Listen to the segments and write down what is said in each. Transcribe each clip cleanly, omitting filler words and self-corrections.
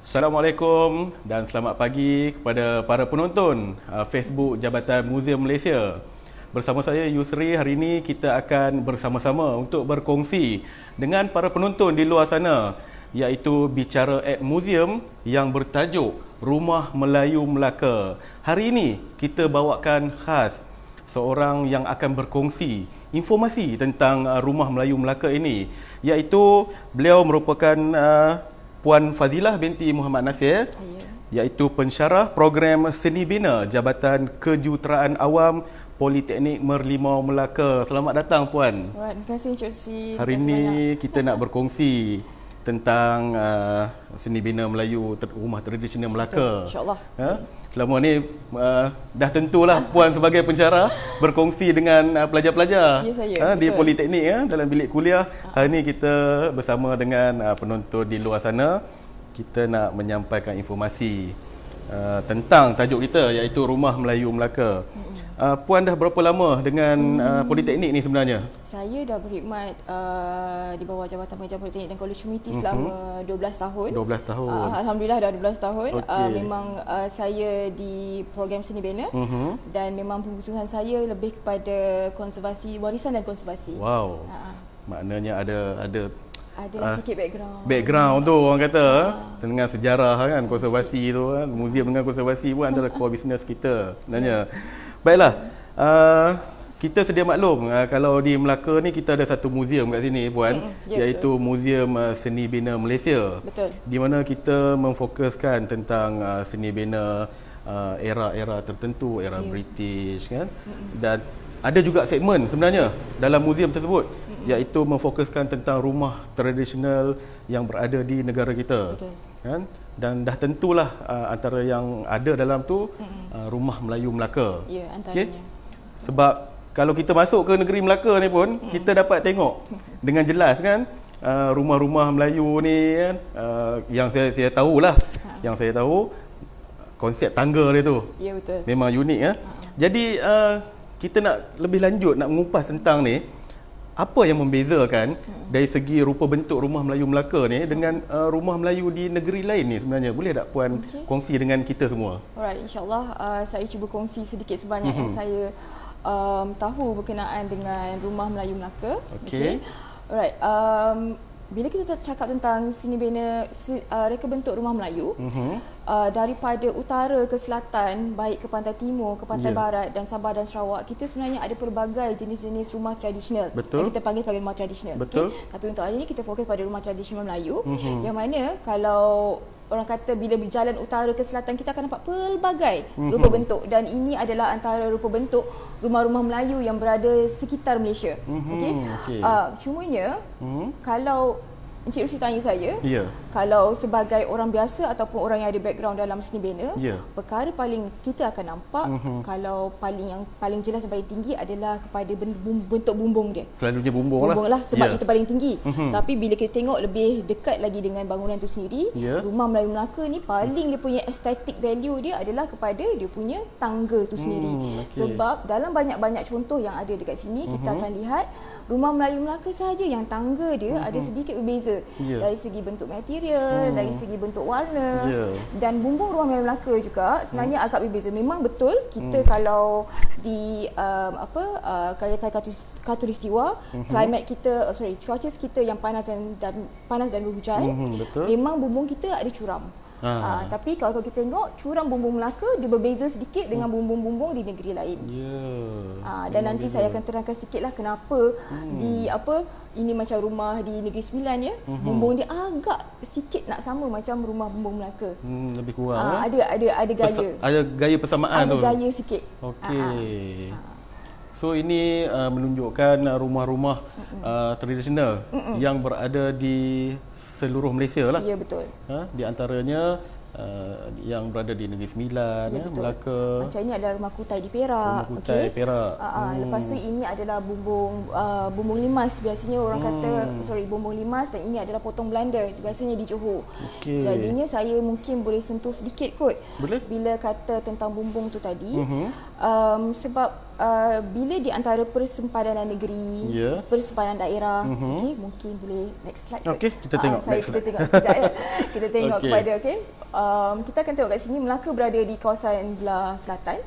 Assalamualaikum dan selamat pagi kepada para penonton Facebook Jabatan Muzium Malaysia. Bersama saya Yusri, hari ini kita akan bersama-sama untuk berkongsi dengan para penonton di luar sana, iaitu bicara at museum yang bertajuk Rumah Melayu Melaka. Hari ini kita bawakan khas seorang yang akan berkongsi informasi tentang Rumah Melayu Melaka ini, iaitu beliau merupakan Puan Fazilah binti Muhammad Nasir, iaitu pensyarah program Seni Bina Jabatan Kejuruteraan Awam Politeknik Merlimau Melaka. Selamat datang Puan. Terima kasih Encik Sri. Hari ini kita nak berkongsi tentang Seni Bina Melayu Rumah Tradisional Melaka. InsyaAllah. Selama ni dah tentulah Puan sebagai pensyarah berkongsi dengan pelajar-pelajar di Politeknik dalam bilik kuliah. Hari ini kita bersama dengan penonton di luar sana, kita nak menyampaikan informasi tentang tajuk kita, iaitu Rumah Melayu Melaka. Puan dah berapa lama dengan Politeknik ni sebenarnya? Saya dah berkhidmat di bawah Jabatan Pengajian Politeknik dan College Community selama 12 tahun. 12 tahun. Alhamdulillah dah 12 tahun. Okay. Memang saya di program Seni Bina dan memang pengkhususan saya lebih kepada konservasi, warisan dan konservasi. Wow. Maknanya adalah sikit background. Background tu orang kata dengan sejarah kan, konservasi tu kan, muzium dengan konservasi pun adalah core business kita sebenarnya. Baiklah, kita sedia maklum kalau di Melaka ni kita ada satu muzium kat sini Puan, iaitu betul. Muzium Seni Bina Malaysia. Betul. Di mana kita memfokuskan tentang seni bina era-era tertentu, era British kan. Dan ada juga segmen sebenarnya dalam muzium tersebut, iaitu memfokuskan tentang rumah tradisional yang berada di negara kita. Betul. Kan? Dan dah tentulah antara yang ada dalam tu Rumah Melayu Melaka. Ya, antaranya. Okay? Sebab kalau kita masuk ke negeri Melaka ni pun kita dapat tengok dengan jelas kan rumah-rumah Melayu ni kan, yang saya tahulah, yang saya tahu konsep tangga dia tu. Ya, betul. Memang unik ya. Jadi kita nak lebih lanjut nak mengupas tentang ni, apa yang membezakan dari segi rupa bentuk Rumah Melayu Melaka ni dengan rumah Melayu di negeri lain ni sebenarnya? Boleh tak Puan kongsi dengan kita semua? Alright, insyaAllah saya cuba kongsi sedikit sebanyak yang saya tahu berkenaan dengan Rumah Melayu Melaka. Okay. Alright, bila kita cakap tentang seni bina reka bentuk rumah Melayu, daripada utara ke selatan, baik ke pantai timur, ke pantai barat dan Sabah dan Sarawak, kita sebenarnya ada pelbagai jenis-jenis rumah tradisional. Betul. Yang kita panggil sebagai rumah tradisional. Betul. Okay? Tapi untuk hari ini kita fokus pada rumah tradisional Melayu, yang mana kalau orang kata bila berjalan utara ke selatan, kita akan nampak pelbagai rupa bentuk, dan ini adalah antara rupa bentuk rumah-rumah Melayu yang berada sekitar Malaysia. Cumanya kalau Encik Rusi tanya saya, kalau sebagai orang biasa ataupun orang yang ada background dalam seni bina, perkara paling kita akan nampak kalau yang paling jelas dan paling tinggi adalah kepada bentuk bumbung dia. Selalunya bumbung lah sebab itu paling tinggi. Tapi bila kita tengok lebih dekat lagi dengan bangunan itu sendiri, Rumah Melayu Melaka ni paling dia punya aesthetic value dia adalah kepada dia punya tangga tu sendiri. Sebab dalam banyak-banyak contoh yang ada dekat sini, kita akan lihat Rumah Melayu Melaka sahaja yang tangga dia ada sedikit berbeza. Dari segi bentuk material, dari segi bentuk warna, dan bumbung Rumah Melayu Melaka juga sebenarnya agak berbeza. Memang betul kita kalau di Karitai Khatulistiwa, climate kita, cuaca kita yang panas dan berhujan, memang bumbung kita ada curam. Tapi kalau kita tengok curam bumbung Melaka, dia berbeza sedikit dengan bumbung-bumbung di negeri lain. Dan nanti saya akan terangkan sikitlah kenapa ini macam rumah di Negeri Sembilan bumbung dia agak sikit nak sama macam rumah bumbung Melaka. Lebih kurang ada gaya. Ada gaya persamaan tu. Ada gaya sikit. Okey. So ini menunjukkan rumah-rumah tradisional yang berada di seluruh Malaysia lah. Ya, betul. Di antaranya yang berada di Negeri Sembilan, Melaka. Macam ini adalah rumah kutai di Perak. Rumah kutai Perak. Lepas tu ini adalah bumbung limas. Biasanya orang kata bumbung limas, dan ini adalah potong Belanda. Biasanya di Johor. Jadinya saya mungkin boleh sentuh sedikit kot. Boleh? Bila kata tentang bumbung tu tadi. Sebab bila di antara persempadanan negeri, persempadanan daerah, okey, mungkin boleh next slide. Okey, kita tengok. Kita tengok sekejap ya. Kita tengok kepada kita akan tengok kat sini Melaka berada di kawasan belah selatan,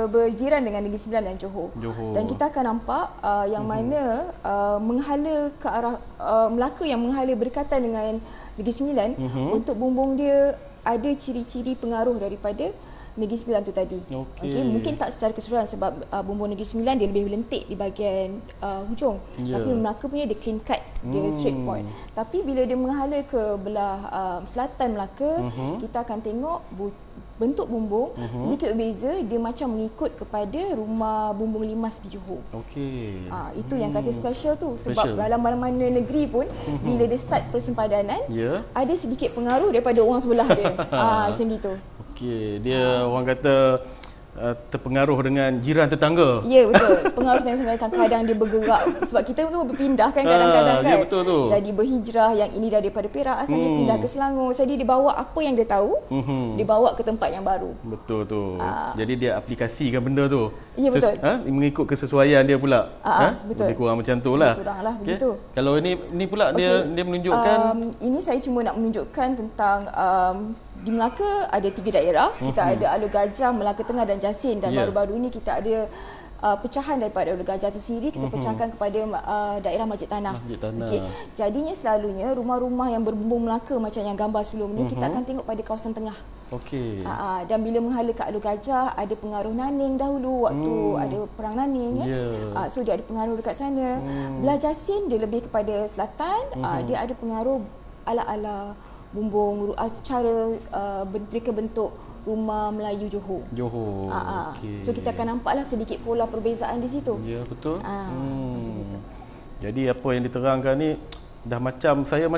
berjiran dengan Negeri Sembilan dan Johor. Dan kita akan nampak yang mana menghala ke arah Melaka yang menghala berdekatan dengan Negeri Sembilan, untuk bumbung dia ada ciri-ciri pengaruh daripada Negeri Sembilan tu tadi. Okey, mungkin tak secara keseluruhan sebab bumbung Negeri Sembilan dia lebih lentik di bahagian hujung. Tapi Melaka punya dia clean cut, dia straight point. Tapi bila dia menghala ke belah selatan Melaka, kita akan tengok bentuk bumbung sedikit berbeza, dia macam mengikut kepada rumah bumbung limas di Johor. Okey. Itu yang kata special tu, sebab dalam mana-mana negeri pun bila dia start persempadanan, ada sedikit pengaruh daripada orang sebelah dia. Macam gitu. Okey, dia orang kata terpengaruh dengan jiran tetangga. Ya, betul. Pengaruh dengan kadang-kadang dia bergerak sebab kita pun berpindah kan kadang-kadang kan. Ya, betul tu. Jadi berhijrah, yang ini daripada Perak asalnya pindah ke Selangor. Jadi dia bawa apa yang dia tahu, dia bawa ke tempat yang baru. Betul tu. Jadi dia aplikasikan benda tu. Ya, betul. Mengikut kesesuaian dia pula. Betul. Lebih kurang macam tu lah. Lebih kuranglah begitu. Kalau ini pula dia menunjukkan ini saya cuma nak menunjukkan tentang di Melaka ada 3 daerah. Kita ada Alor Gajah, Melaka Tengah dan Jasin, dan baru-baru ni kita ada pecahan daripada Alor Gajah tu sendiri, kita pecahkan kepada daerah Masjid Tanah. Okey. Jadinya selalunya rumah-rumah yang berbumbung Melaka macam yang gambar sebelum ni, kita akan tengok pada kawasan tengah. Okey. Dan bila menghala ke Alor Gajah, ada pengaruh Naning dahulu waktu ada perang Naning so dia ada pengaruh dekat sana. Belah Jasin dia lebih kepada selatan, dia ada pengaruh ala-ala bumbung cara bentuk rumah Melayu Johor. Okay. So kita akan nampaklah sedikit pola perbezaan di situ. Ya, betul. Macam itu. Jadi apa yang diterangkan ni dah macam saya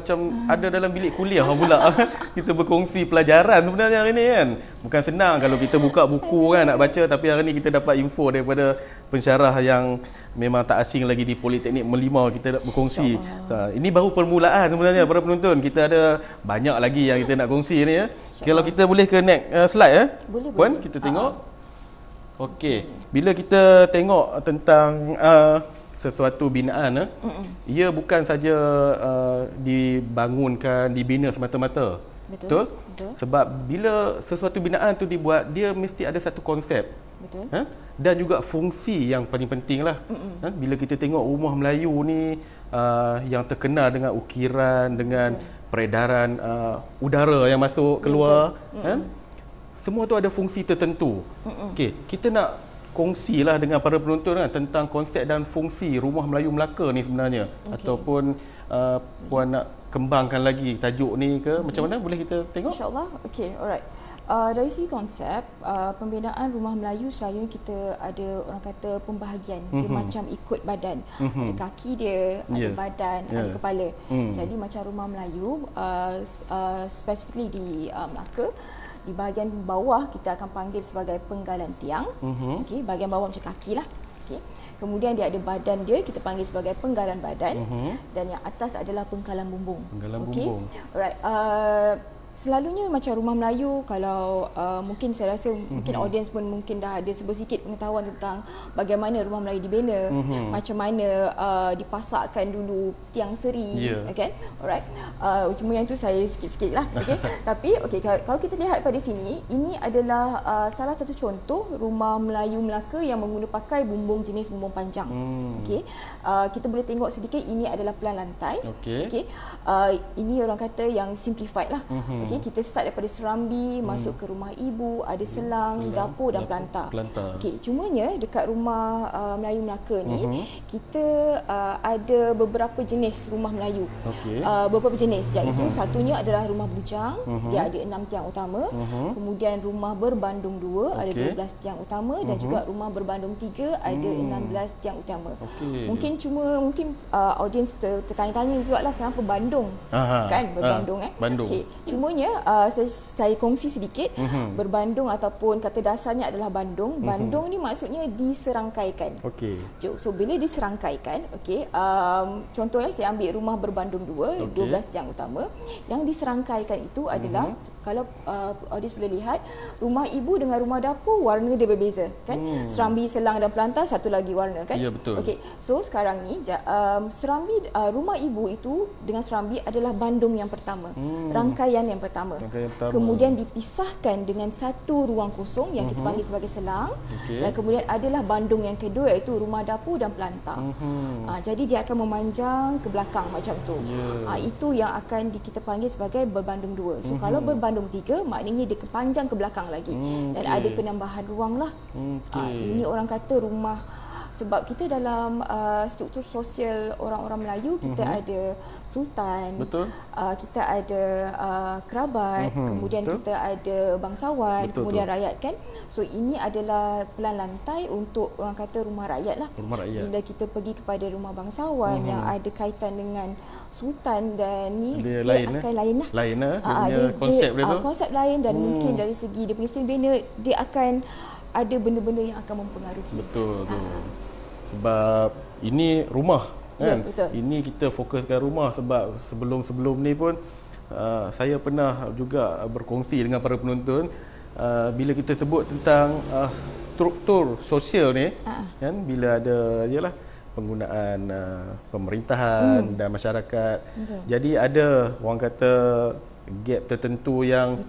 ada dalam bilik kuliah pula. Kita berkongsi pelajaran sebenarnya hari ni kan. Bukan senang kalau kita buka buku kan nak baca, tapi hari ni kita dapat info daripada pensyarah yang memang tak asing lagi di Politeknik Merlimau, kita berkongsi. Ini baru permulaan sebenarnya para penonton. Kita ada banyak lagi yang kita nak kongsi ni ya. Kalau kita boleh ke next slide Boleh. Puan, kita tengok. Okey. Bila kita tengok tentang sesuatu binaan, ia bukan saja dibangunkan, dibina semata-mata. Betul? Sebab bila sesuatu binaan tu dibuat, dia mesti ada satu konsep. Betul. Dan juga fungsi yang paling penting lah. Bila kita tengok rumah Melayu ni yang terkenal dengan ukiran, dengan peredaran udara yang masuk keluar, semua tu ada fungsi tertentu. Okey, kita nak kongsilah dengan para penonton kan tentang konsep dan fungsi rumah Melayu Melaka ni sebenarnya. Ataupun puan nak kembangkan lagi tajuk ni ke macam mana, boleh kita tengok? InsyaAllah. Okey, alright. Dari segi konsep pembinaan rumah Melayu selalunya kita ada orang kata pembahagian. Dia macam ikut badan. Ada kaki dia, ada badan, ada kepala. Jadi macam rumah Melayu specifically di Melaka, di bahagian bawah kita akan panggil sebagai penggalan tiang. Okey, bahagian bawah macam kaki lah. Okey. Kemudian dia ada badan dia, kita panggil sebagai penggalan badan. Dan yang atas adalah penggalan bumbung. Okey. Alright. Selalunya macam rumah Melayu, kalau mungkin saya rasa mungkin audience pun mungkin dah ada sedikit pengetahuan tentang bagaimana rumah Melayu dibina, macam mana dipasakkan dulu tiang seri, kan? Alright. Cuma yang tu saya skip sikit lah. Okay? Tapi kalau kita lihat pada sini, ini adalah salah satu contoh rumah Melayu Melaka yang menggunakan bumbung jenis bumbung panjang. Okay? Kita boleh tengok sedikit, ini adalah pelan lantai. Okay? Ini orang kata yang simplified lah. Okay, kita start daripada serambi, masuk ke rumah ibu, ada selang, dapur dan pelantar. Okey, cumanya dekat rumah Melayu Melaka ni, kita ada beberapa jenis rumah Melayu. Beberapa jenis, iaitu satunya adalah rumah bujang, dia ada 6 tiang utama. Kemudian rumah berbandung 2 ada 12 tiang utama, dan juga rumah berbandung 3 ada 16 tiang utama. Mungkin audiens tertanya-tanya juga lah kenapa bandung, kan berbandung. Bandung. Okey, cumanya Selalunya saya kongsi sedikit. Berbandung ataupun kata dasarnya adalah bandung. Bandung ni maksudnya diserangkaikan. Okey. So bila diserangkaikan, okey, contohnya saya ambil rumah berbandung 2, 12 tiang utama. Yang diserangkaikan itu adalah kalau audiens boleh lihat, rumah ibu dengan rumah dapur warna dia berbeza, kan? Serambi, selang dan pelantar satu lagi warna, kan? Ya, betul. Okey. So sekarang ni serambi rumah ibu itu dengan serambi adalah bandung yang pertama. Rangkaian yang pertama. Kemudian dipisahkan dengan satu ruang kosong yang kita panggil sebagai selang. Dan kemudian adalah bandung yang kedua iaitu rumah dapur dan pelantar. Jadi dia akan memanjang ke belakang macam tu. Itu yang akan kita panggil sebagai berbandung 2. So kalau berbandung 3 maknanya dia kepanjang ke belakang lagi. Dan ada penambahan ruang lah. Ini orang kata rumah, sebab kita dalam struktur sosial orang-orang Melayu, kita ada sultan, kita ada kerabat, kemudian kita ada bangsawan, kemudian rakyat, kan? So ini adalah pelan lantai untuk orang kata rumah rakyat lah. Bila kita pergi kepada rumah bangsawan yang ada kaitan dengan sultan dan ni, dia akan lain lah. Konsep lain, dan mungkin dari segi dia punya silbena, dia akan ada benda-benda yang akan mempengaruhi. Betul. Sebab ini rumah, kan? Ini kita fokuskan rumah, sebab sebelum ni pun saya pernah juga berkongsi dengan para penonton, bila kita sebut tentang struktur sosial ni, kan, bila ada penggunaan pemerintahan dan masyarakat. Jadi ada orang kata gap tertentu yang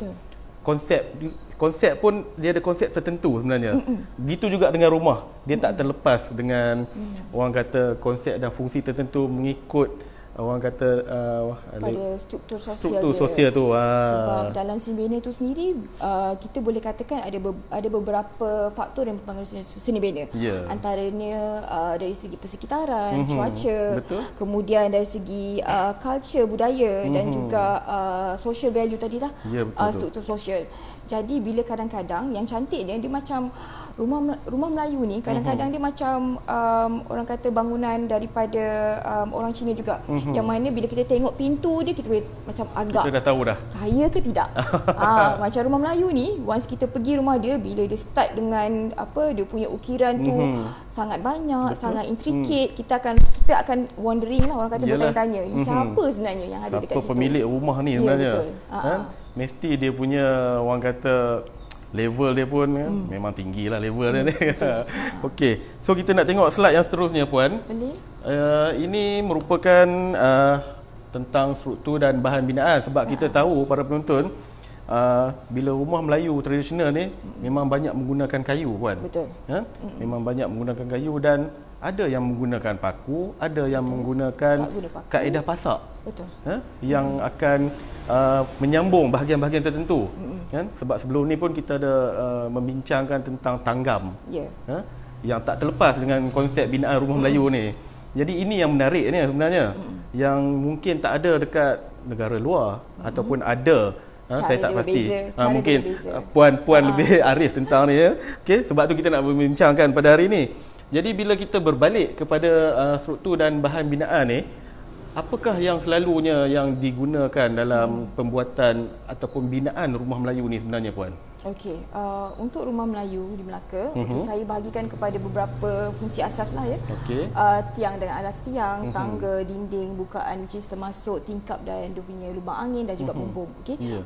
konsep pun dia ada konsep tertentu sebenarnya. Begitu juga dengan rumah. Dia tak terlepas dengan orang kata konsep dan fungsi tertentu mengikut orang kata pada struktur sosial tu. Sebab dalam silbena itu sendiri kita boleh katakan ada beberapa faktor yang mempengaruhi seni bina. Antaranya dari segi persekitaran, cuaca, kemudian dari segi culture, budaya, dan juga social value tadi lah, struktur sosial. Jadi bila kadang-kadang yang cantik dia macam rumah Melayu ni, kadang-kadang dia macam orang kata bangunan daripada orang Cina juga. Yang mana bila kita tengok pintu dia, kita boleh macam agak, kita dah tahu dah kaya ke tidak. Macam rumah Melayu ni, once kita pergi rumah dia, bila dia start dengan dia punya ukiran tu sangat banyak, sangat intricate, kita akan wondering lah, orang kata bertanya-tanya, ini siapa sebenarnya yang ada dekat situ, siapa pemilik rumah ni sebenarnya. Mesti dia punya orang kata level dia pun memang tinggi lah level dia ni. Okey, so kita nak tengok slide yang seterusnya, Puan. Ini merupakan tentang struktur dan bahan binaan. Sebab kita tahu para penonton, bila rumah Melayu tradisional ni memang banyak menggunakan kayu, Puan. Memang banyak menggunakan kayu, dan ada yang menggunakan paku, ada yang menggunakan kaedah pasak. Yang akan menyambung bahagian-bahagian tertentu, kan? Sebab sebelum ni pun kita ada membincangkan tentang tanggam, yang tak terlepas dengan konsep binaan rumah Melayu ni. Jadi ini yang menarik ni sebenarnya, yang mungkin tak ada dekat negara luar, ataupun ada, saya tak pasti. Mungkin puan-puan lebih arif tentang ni, okey, sebab tu kita nak membincangkan pada hari ni. Jadi bila kita berbalik kepada struktur dan bahan binaan ni, apakah yang selalunya yang digunakan dalam pembuatan ataupun binaan rumah Melayu ni sebenarnya, Puan? Okey, untuk rumah Melayu di Melaka, saya bahagikan kepada beberapa fungsi asas lah, ya. Tiang dan alas tiang, tangga, dinding, bukaan, which is termasuk tingkap dan dia punya lubang angin dan juga bumbung.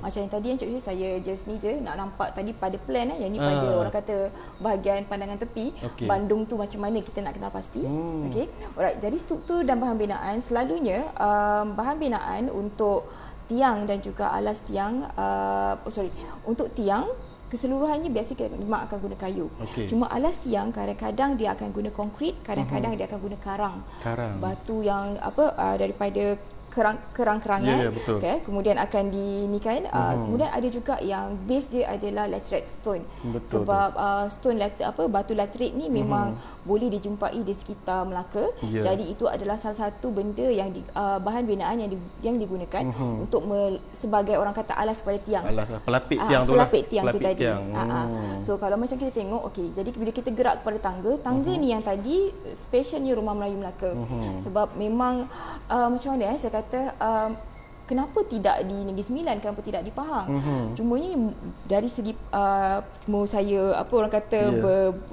Macam yang tadi yang Cik saya just ni je nak nampak tadi pada plan, yang ni pada orang kata bahagian pandangan tepi, bandung tu macam mana kita nak kenal pasti. Alright, jadi struktur dan bahan binaan selalunya bahan binaan untuk tiang dan juga alas tiang, untuk tiang keseluruhannya biasa kita memang akan guna kayu. Cuma alas tiang kadang-kadang dia akan guna konkrit, kadang-kadang dia akan guna karang. Batu yang daripada kerang-kerangan, kemudian akan dinikan. Kemudian ada juga yang base dia adalah laterite stone. Sebab batu laterite ni memang boleh dijumpai di sekitar Melaka. Jadi itu adalah salah satu benda yang bahan binaan yang digunakan untuk sebagai orang kata alas pada tiang. Pelapik tiang tu lah. Pelapik tiang tu tadi. So kalau macam kita tengok, jadi bila kita gerak kepada tangga ni yang tadi specialnya rumah Melayu Melaka. Sebab memang macam mana saya kata, kenapa tidak di Negeri Sembilan, kenapa tidak di Pahang? Cumanya dari segi cuma saya orang kata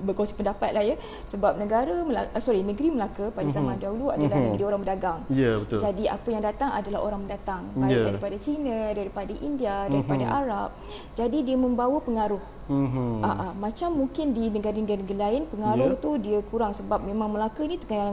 berkongsi pendapat lah ya, sebab negeri Melaka pada zaman dahulu adalah negeri orang berdagang. Betul. Jadi apa yang datang adalah orang mendatang, baik daripada China, daripada India, daripada Arab. Jadi dia membawa pengaruh. Macam mungkin di negara-negara lain pengaruh tu dia kurang, sebab memang Melaka ni terkenal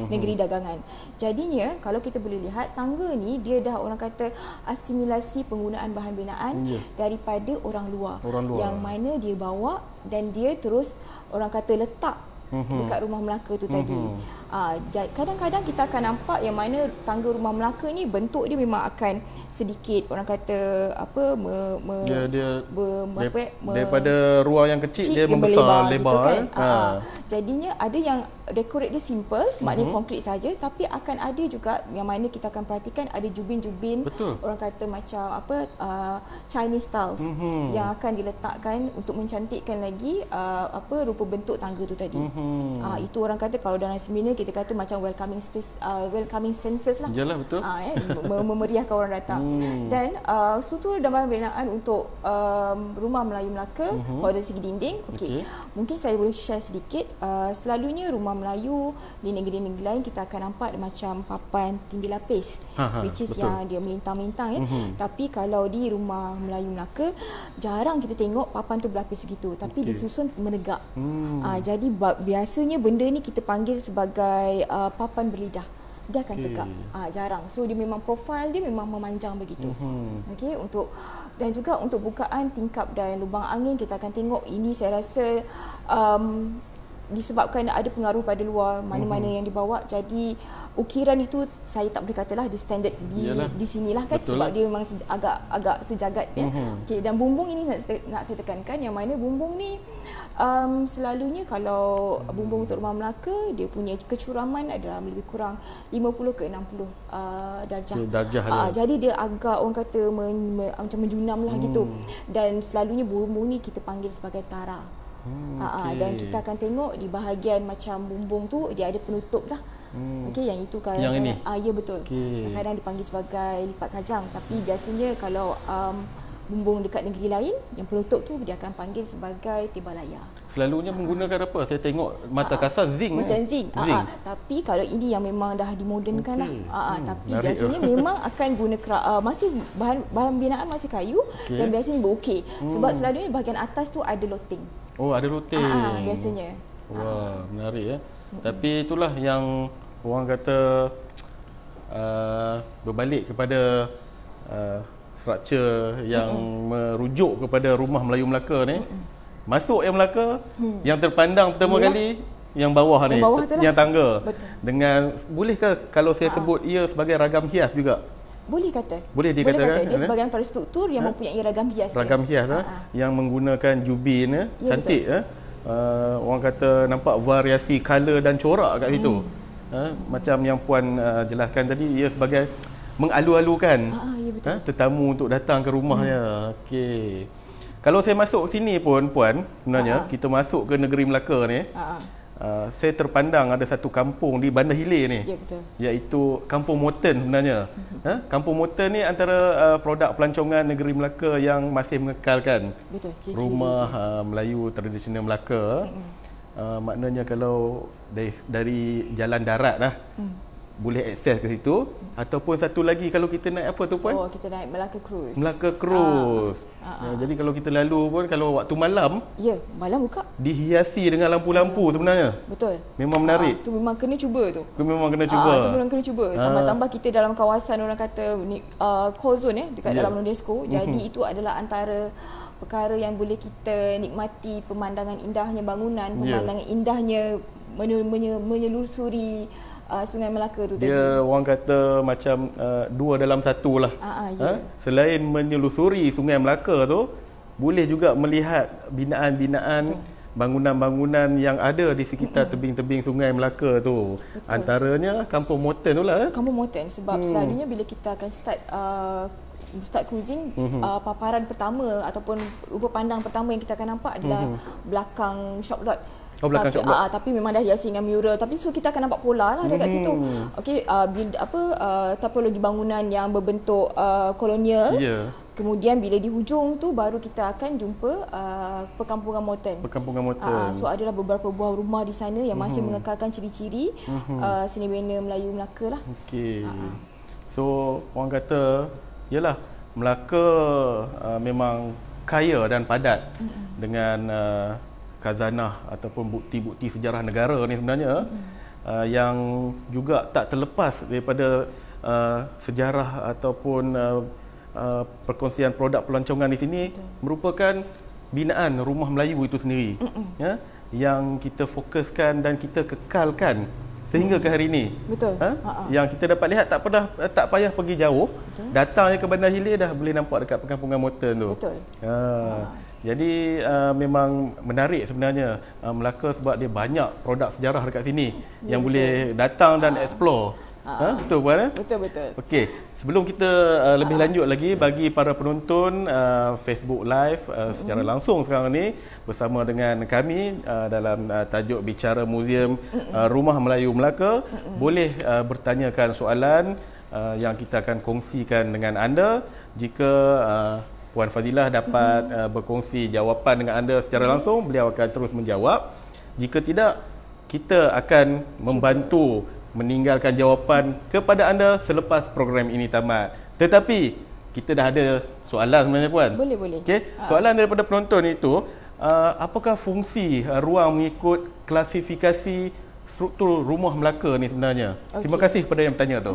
negeri dagangan. Jadinya kalau kita boleh lihat, tangga ni dia dah orang kata asimilasi penggunaan bahan binaan daripada orang luar yang mana dia bawa dan dia terus orang kata letak dekat rumah Melaka tu tadi. Kadang-kadang kita akan nampak yang mana tangga rumah Melaka ni bentuk dia memang akan sedikit orang kata daripada ruang yang kecil dia membesar lebar gitu kan. Jadinya ada yang decorate dia simple, maknanya konkret saja, tapi akan ada juga yang mana kita akan perhatikan ada jubin-jubin orang kata macam Chinese styles yang akan diletakkan untuk mencantikkan lagi rupa bentuk tangga tu tadi. Itu orang kata kalau dalam seminar kita kata macam welcoming space, welcoming senses lah. Yalah, betul. Memeriahkan orang datang. Dan struktur dan bahan binaan untuk rumah Melayu Melaka kalau dari segi dinding, mungkin saya boleh share sedikit. Selalunya rumah Melayu di negeri-negeri lain kita akan nampak macam papan tinggi lapis, which is yang dia melintang-melintang Tapi kalau di rumah Melayu Melaka jarang kita tengok papan tu berlapis begitu, tapi disusun menegak. Jadi biasanya benda ni kita panggil sebagai papan berlidah. Dia akan tegak. Jarang. So dia memang profil dia memang memanjang begitu. Untuk dan juga untuk bukaan tingkap dan lubang angin kita akan tengok ini, saya rasa disebabkan ada pengaruh pada luar mana-mana yang dibawa. Jadi ukiran itu saya tak boleh katalah di standard di sinilah kan. Betul. Sebab dia memang agak sejagat ya. Dan bumbung ini nak saya tekankan yang mana bumbung ni selalunya kalau bumbung untuk rumah Melaka dia punya kecuraman adalah lebih kurang 50 ke 60 darjah. Jadi dia agak orang kata macam menjunam lah gitu. Dan selalunya bumbung ni kita panggil sebagai tara. Dan kita akan tengok di bahagian macam bumbung tu dia ada penutup dah. Yang itu kadang ini. Ya betul. Kadang dipanggil sebagai lipat kajang, tapi biasanya kalau bumbung dekat negeri lain yang penutup tu dia akan panggil sebagai tibalaya. Selalunya menggunakan apa? Saya tengok mata kasar zinc. Macam zinc. Tapi kalau ini yang memang dah dimodernkan lah. Tapi biasanya memang akan guna masih bahan binaan masih kayu dan biasanya berukir. Sebab selalunya bahagian atas tu ada loteng. Ada loteng. Biasanya. Wah, menarik ya. Tapi itulah yang orang kata berbalik kepada struktur yang merujuk kepada rumah Melayu Melaka ni. Masuk yang Melaka, yang terpandang pertama kali yang bawah ni, yang tangga. Betul. Dengan bolehkah kalau saya sebut ia sebagai ragam hias juga? Boleh kata. Boleh dikatakan. Dia sebagai antara struktur yang mempunyai ragam hias. Ragam hias yang menggunakan jubin cantik orang kata nampak variasi color dan corak kat situ. Macam yang puan jelaskan tadi, ia sebagai mengalu-alukan tetamu untuk datang ke rumahnya. Okey. Kalau saya masuk sini pun puan, sebenarnya kita masuk ke negeri Melaka ni. Saya terpandang ada satu kampung di Bandar Hilir ni. Ya, betul. Iaitu Kampung Moten sebenarnya. Kampung Moten ni antara produk pelancongan negeri Melaka yang masih mengekalkan rumah Melayu tradisional Melaka. Maknanya kalau dari jalan darat lah boleh akses ke situ, ataupun satu lagi kalau kita naik apa tu puan? Kita naik Melaka Cruise. Melaka Cruise. Jadi kalau kita lalu pun kalau waktu malam, malam buka, dihiasi dengan lampu-lampu sebenarnya. Betul. Memang menarik. Tu memang kena cuba tu. Memang kena cuba. Tu memang kena cuba. Tambah-tambah kita dalam kawasan orang kata core zone dekat dalam UNESCO. Jadi itu adalah antara perkara yang boleh kita nikmati, pemandangan indahnya bangunan, pemandangan indahnya menyelusuri Sungai Melaka tu tadi. Dia orang kata macam dua dalam satu lah. Selain menyelusuri Sungai Melaka tu, boleh juga melihat binaan-binaan, bangunan-bangunan yang ada di sekitar tebing-tebing Sungai Melaka tu. Betul. Antaranya Kampung Moten tu lah. Kampung Moten, sebab selalunya bila kita akan start cruising, paparan pertama ataupun rupa pandang pertama yang kita akan nampak adalah belakang shop lot. Oh, belakang shop block. Tapi memang dah hiasi dengan mural. Tapi so kita akan nampak pola lah dekat situ. Okey, topologi bangunan yang berbentuk kolonial. Kemudian bila di hujung tu baru kita akan jumpa perkampungan moden. Perkampungan moden. So adalah beberapa buah rumah di sana yang masih mengekalkan ciri-ciri seni bina Melayu Melaka lah. Okey. So orang kata yalah Melaka memang kaya dan padat dengan khazanah ataupun bukti-bukti sejarah negara ni sebenarnya yang juga tak terlepas daripada sejarah ataupun perkongsian produk pelancongan di sini merupakan binaan Rumah Melayu itu sendiri, ya, yang kita fokuskan dan kita kekalkan sehingga ke hari ini. Betul. Yang kita dapat lihat tak payah pergi jauh. Datang je ke Bandar Hilir dah boleh nampak dekat perkampungan moden tu. Betul. Jadi memang menarik sebenarnya Melaka sebab dia banyak produk sejarah dekat sini yang boleh datang dan explore. Betul Puan? Betul. Okey, sebelum kita lebih lanjut lagi bagi para penonton Facebook Live secara langsung sekarang ni bersama dengan kami dalam tajuk Bicara Muzium Rumah Melayu Melaka, boleh bertanyakan soalan yang kita akan kongsikan dengan anda. Jika Puan Fazilah dapat berkongsi jawapan dengan anda secara langsung, beliau akan terus menjawab. Jika tidak, kita akan membantu meninggalkan jawapan kepada anda selepas program ini tamat. Tetapi kita dah ada soalan sebenarnya Puan. Boleh. Okey, soalan daripada penonton itu, apakah fungsi ruang mengikut klasifikasi struktur Rumah Melaka ni sebenarnya? Terima kasih kepada yang bertanya tu.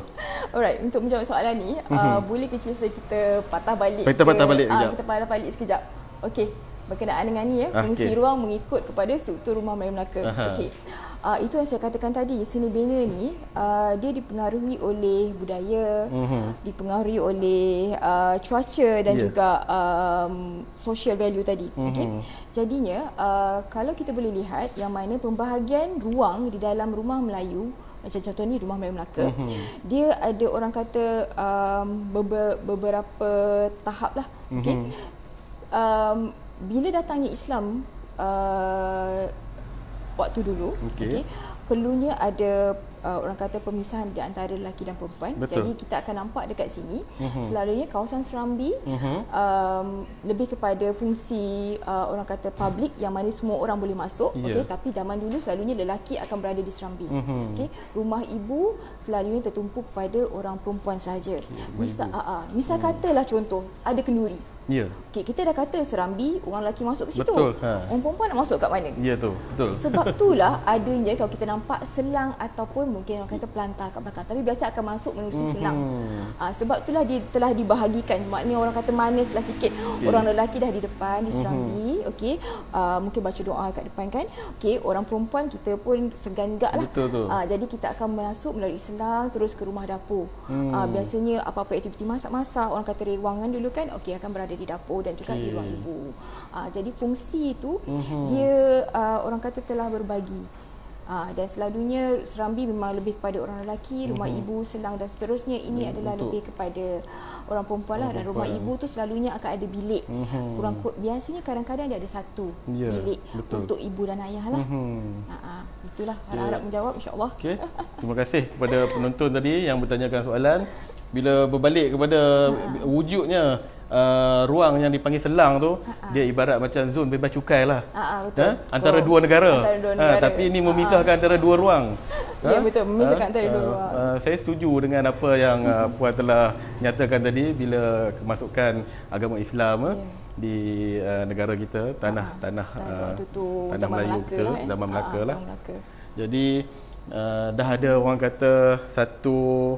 Alright, untuk menjawab soalan ni, boleh kecil kita patah balik. Kita patah balik sekejap. Okey, berkenaan dengan ni fungsi ruang mengikut kepada struktur Rumah Melayu Melaka. Okey. Itu yang saya katakan tadi, seni bina ni dia dipengaruhi oleh budaya, dipengaruhi oleh cuaca dan juga social value tadi. Jadinya kalau kita boleh lihat yang mana pembahagian ruang di dalam Rumah Melayu, macam contoh ni Rumah Melayu Melaka, dia ada orang kata beberapa tahap lah. Bila datangnya Islam waktu dulu, perlunya ada orang kata pemisahan di antara lelaki dan perempuan. Jadi kita akan nampak dekat sini selalunya kawasan Serambi lebih kepada fungsi orang kata public yang mana semua orang boleh masuk. Tapi zaman dulu selalunya lelaki akan berada di Serambi. Rumah ibu selalunya tertumpu kepada orang perempuan sahaja. Misal katalah contoh ada kenduri. Kita dah kata Serambi orang lelaki masuk ke situ. Orang perempuan nak masuk kat mana? Betul. Sebab itulah adanya kalau kita nampak selang ataupun mungkin orang kata pelantar kat belakang, tapi biasa akan masuk menerusi selang. Sebab itulah dia telah dibahagikan. Maknanya orang kata manislah sikit. Orang lelaki dah di depan di Serambi, mungkin baca doa kat depan kan. Orang perempuan kita pun segan gak lah. Jadi kita akan masuk melalui selang terus ke rumah dapur. Biasanya apa-apa aktiviti masak-masak, orang kata rewangan dulu kan, akan berada di dapur dan juga di ruang ibu. Jadi fungsi itu dia orang kata telah berbagi. Dan selalunya Serambi memang lebih kepada orang lelaki, rumah ibu, selang dan seterusnya ini adalah lebih kepada orang perempuan lah. Dan rumah ibu tu selalunya akan ada bilik. Biasanya kadang-kadang dia ada satu bilik untuk ibu dan ayah lah. Itulah harap-harap menjawab insya-Allah. Terima kasih kepada penonton tadi yang bertanyakan soalan. Bila berbalik kepada wujudnya ruang yang dipanggil selang tu, dia ibarat macam zon bebas cukai lah. Betul. Antara dua negara. Tapi ini memisahkan antara dua ruang. Ya, betul, memisahkan antara dua ruang. Saya setuju dengan apa yang Puan telah nyatakan tadi bila kemasukan agama Islam di negara kita, tanah Melayu kita, zaman Melaka lah. Jadi dah ada orang kata satu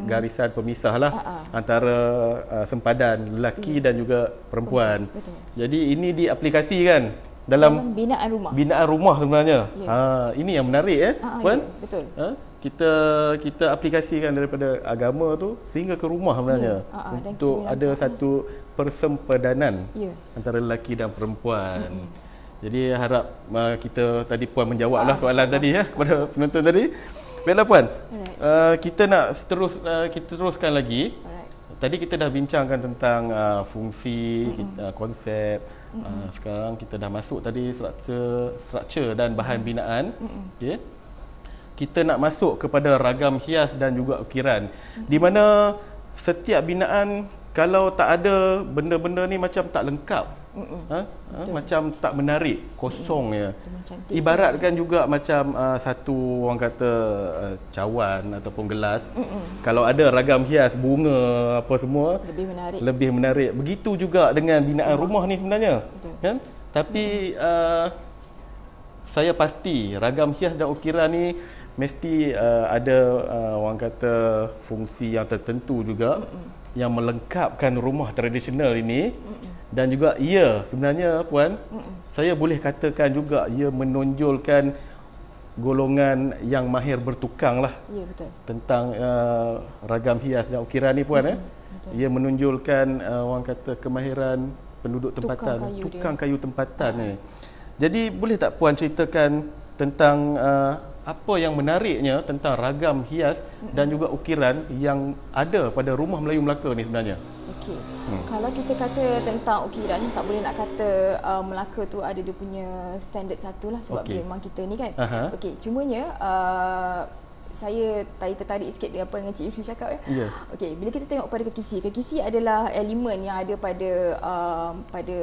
garisan pemisah lah antara sempadan lelaki dan juga perempuan. Jadi ini diaplikasikan dalam binaan rumah sebenarnya. Ini yang menarik Puan. Betul. Kita aplikasikan daripada agama tu sehingga ke rumah sebenarnya untuk ada satu persempadanan antara lelaki dan perempuan. Jadi harap kita tadi Puan menjawablah soalan tadi kepada penonton tadi. Baiklah Puan, kita nak kita teruskan lagi tadi kita dah bincangkan tentang fungsi, konsep. Sekarang kita dah masuk tadi struktur dan bahan binaan. Okey. Kita nak masuk kepada ragam hias dan juga ukiran. Di mana setiap binaan kalau tak ada benda-benda ni macam tak lengkap. Macam tak menarik, kosong ya. Ibaratkan juga macam satu orang kata cawan ataupun gelas. Kalau ada ragam hias, bunga apa semua, lebih menarik. Begitu juga dengan binaan rumah ni sebenarnya. Kan? Tapi saya pasti ragam hias dan ukiran ni mesti ada orang kata fungsi yang tertentu juga yang melengkapkan rumah tradisional ini. Dan juga ia sebenarnya puan, saya boleh katakan juga ia menonjolkan golongan yang mahir bertukang lah. Ya, betul. Tentang ragam hias dan ukiran ni puan. Ia menonjolkan orang kata kemahiran penduduk tempatan, tukang kayu tempatan ni. Jadi boleh tak puan ceritakan tentang apa yang menariknya tentang ragam hias dan juga ukiran yang ada pada rumah Melayu Melaka ni sebenarnya? Okey. Kalau kita kata tentang ukiran, tak boleh nak kata Melaka tu ada dia punya standard satu lah, sebab memang kita ni kan. Okey, cumanya saya tertarik sikit dengan apa yang Cik Ifri cakap ya. Yeah. Okey, bila kita tengok pada kekisi adalah elemen yang ada pada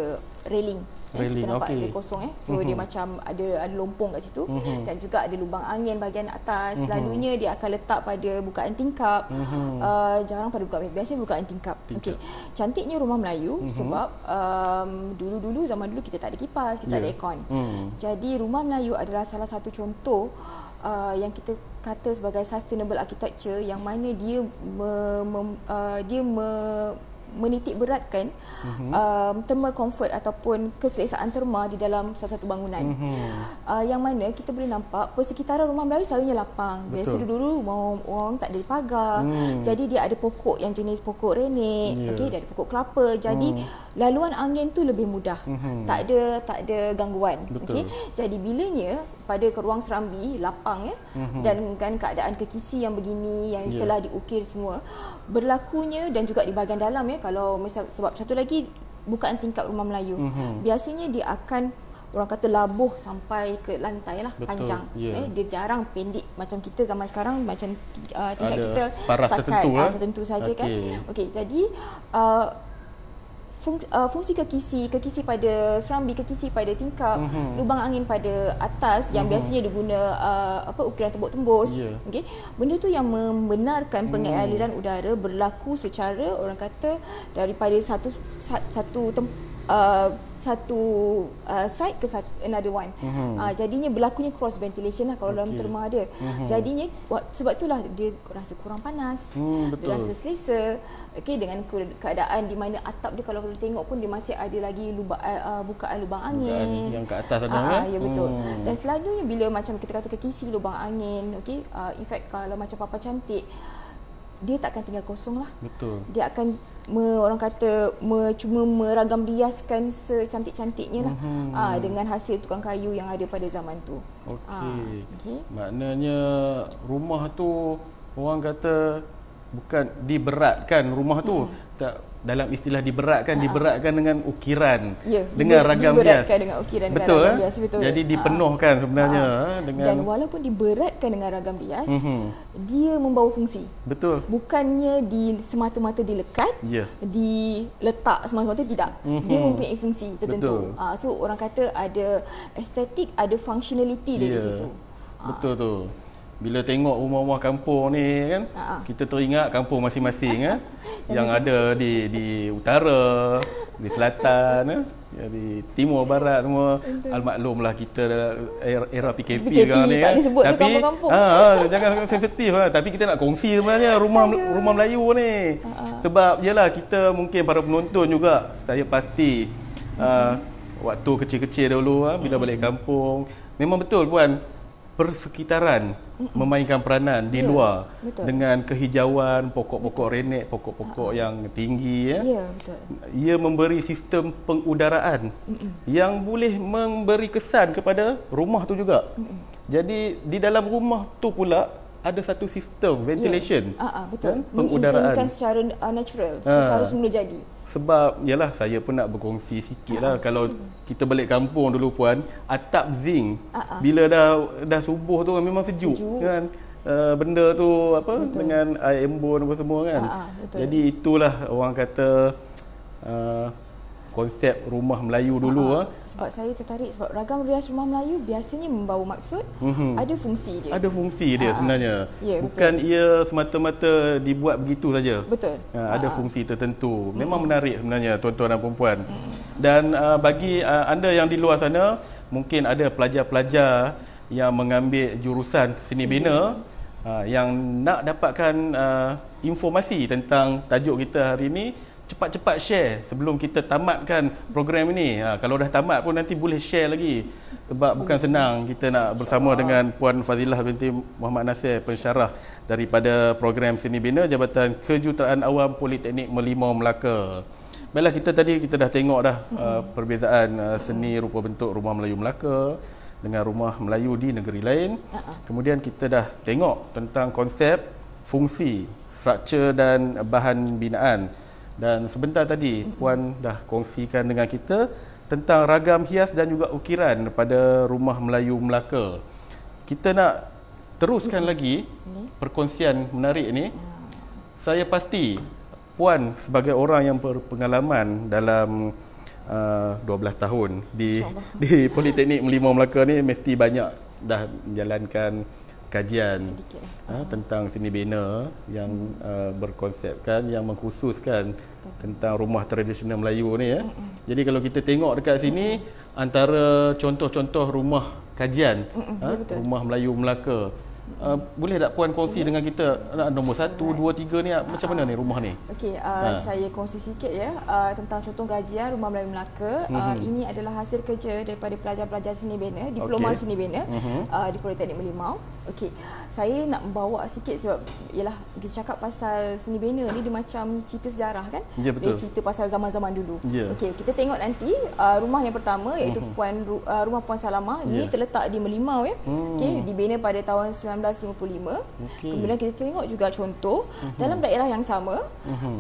railing. Kita nampak dia kosong so dia macam ada lompong kat situ dan juga ada lubang angin bahagian atas. Selalunya dia akan letak pada bukaan tingkap. Jarang pada bukaan, biasanya bukaan tingkap. Okey. Cantiknya rumah Melayu sebab dulu-dulu zaman dulu kita tak ada kipas, kita tak ada aircon. Jadi rumah Melayu adalah salah satu contoh yang kita kata sebagai sustainable architecture, yang mana dia menitik beratkan thermal comfort ataupun keselesaan terma di dalam salah satu bangunan. Yang mana kita boleh nampak persekitaran rumah Melayu selalunya lapang. Biasa dulu orang tak ada pagar. Jadi dia ada pokok yang jenis pokok renek, dia ada pokok kelapa. Jadi laluan angin tu lebih mudah. Tak ada gangguan. Jadi bilanya pada ruang serambi lapang dan kan keadaan kekisi yang begini yang telah diukir semua berlakunya, dan juga di bahagian dalam kalau misal, sebab satu lagi bukaan tingkap rumah Melayu biasanya dia akan orang kata labuh sampai ke lantai lah. Betul, panjang. Dia jarang pendek macam kita zaman sekarang, macam tingkat ada kita paras tertentu saja kan. Okey, jadi fungsi kekisi pada serambi, kekisi pada tingkap, lubang angin pada atas yang biasanya diguna ukiran tembok-tembus. Okey, benda tu yang membenarkan pengaliran udara berlaku secara orang kata daripada satu side ke another one. Jadinya berlakunya cross ventilation lah kalau dalam terma ada. Jadinya sebab itulah dia rasa kurang panas, dia rasa selesa. Dengan keadaan di mana atap dia kalau tengok pun dia masih ada lagi bukaan lubang angin yang kat atas ada. Ya betul. Dan selalunya bila macam kita kata kekisi lubang angin, in fact kalau macam Papa Cantik, dia takkan tinggal kosong lah. Betul. Dia akan orang kata cuma meragam riaskan secantik-cantiknya lah dengan hasil tukang kayu yang ada pada zaman tu. Okey. Maknanya rumah tu orang kata bukan diberatkan rumah tu. Tak, dalam istilah diberatkan dengan ukiran, dengan ragam hias. Diberatkan dengan ukiran, betul, dengan ragam rias, betul. Jadi dipenuhkan sebenarnya dengan, dan walaupun diberatkan dengan ragam rias, dia membawa fungsi. Betul. Bukannya semata-mata dilekat, diletak semata-mata, tidak. Dia mempunyai fungsi tertentu. So orang kata ada estetik, ada functionality dari situ. Betul tu. Bila tengok rumah-rumah kampung ni kan, kita teringat kampung masing-masing yang ada di utara, di selatan, di timur barat semua. Almaklumlah kita era PKP sekarang ni tak disebut tu kampung-kampung. Jangan sensitif lah. Tapi kita nak kongsi sebenarnya rumah Melayu ni. Sebab yalah, kita mungkin para penonton juga, saya pasti waktu kecil-kecil dulu bila balik kampung, memang betul puan, persekitaran memainkan peranan di luar. Betul. Dengan kehijauan, pokok-pokok renek, pokok-pokok yang tinggi betul. Ia memberi sistem pengudaraan yang boleh memberi kesan kepada rumah tu juga. Jadi di dalam rumah tu pula ada satu sistem ventilation. Betul. Pengudaraan Mengizinkan secara natural, secara semula jadi. Sebab yalah, saya pun nak berkongsi sikit lah. Kalau kita balik kampung dulu puan, atap zinc bila dah subuh tu memang sejuk. Kan. Benda tu apa, betul, dengan air embun apa semua kan. Jadi itulah orang kata konsep rumah Melayu dulu. Sebab saya tertarik sebab ragam rias rumah Melayu biasanya membawa maksud, ada fungsi dia. Ada fungsi dia sebenarnya. Bukan betul, ia semata-mata dibuat begitu saja. Betul. Ada fungsi tertentu. Memang menarik sebenarnya tuan-tuan dan puan-puan. Dan bagi anda yang di luar sana, mungkin ada pelajar-pelajar yang mengambil jurusan seni bina yang nak dapatkan informasi tentang tajuk kita hari ini, cepat-cepat share sebelum kita tamatkan program ini. Kalau dah tamat pun nanti boleh share lagi. Sebab bukan senang kita nak bersama dengan Puan Fazilah binti Muhammad Nasir, pensyarah daripada program Seni Bina Jabatan Kejuruteraan Awam Politeknik Merlimau Melaka. Baiklah, kita dah tengok dah perbezaan seni rupa bentuk rumah Melayu Melaka dengan rumah Melayu di negeri lain. Kemudian kita dah tengok tentang konsep, fungsi, struktur dan bahan binaan. Dan sebentar tadi Puan dah kongsikan dengan kita tentang ragam hias dan juga ukiran pada rumah Melayu Melaka. Kita nak teruskan lagi perkongsian menarik ini. Saya pasti Puan sebagai orang yang berpengalaman dalam 12 tahun di Politeknik Merlimau Melaka ni, mesti banyak dah menjalankan kajian tentang seni bina yang berkonsepkan, yang mengkhususkan tentang rumah tradisional Melayu ni ya. Jadi kalau kita tengok dekat sini, antara contoh-contoh rumah kajian rumah Melayu Melaka, boleh tak Puan kongsi dengan kita nombor 1, 2, 3 ni macam mana ni rumah ni? Okey, saya kongsi sikit ya tentang contoh kajian rumah Melayu Melaka. Ini adalah hasil kerja daripada pelajar-pelajar seni bina, diploma seni bina di Politeknik Merlimau. Okey, saya nak membawa sikit sebab ialah kita cakap pasal seni bina ni dia macam cerita sejarah kan? Ya, betul. Dia cerita pasal zaman-zaman dulu. Ya. Okey, kita tengok nanti rumah yang pertama iaitu rumah Puan Salamah. Ini terletak di Merlimau ya. Okey, dibina pada tahun 1955. Kemudian kita tengok juga contoh dalam daerah yang sama,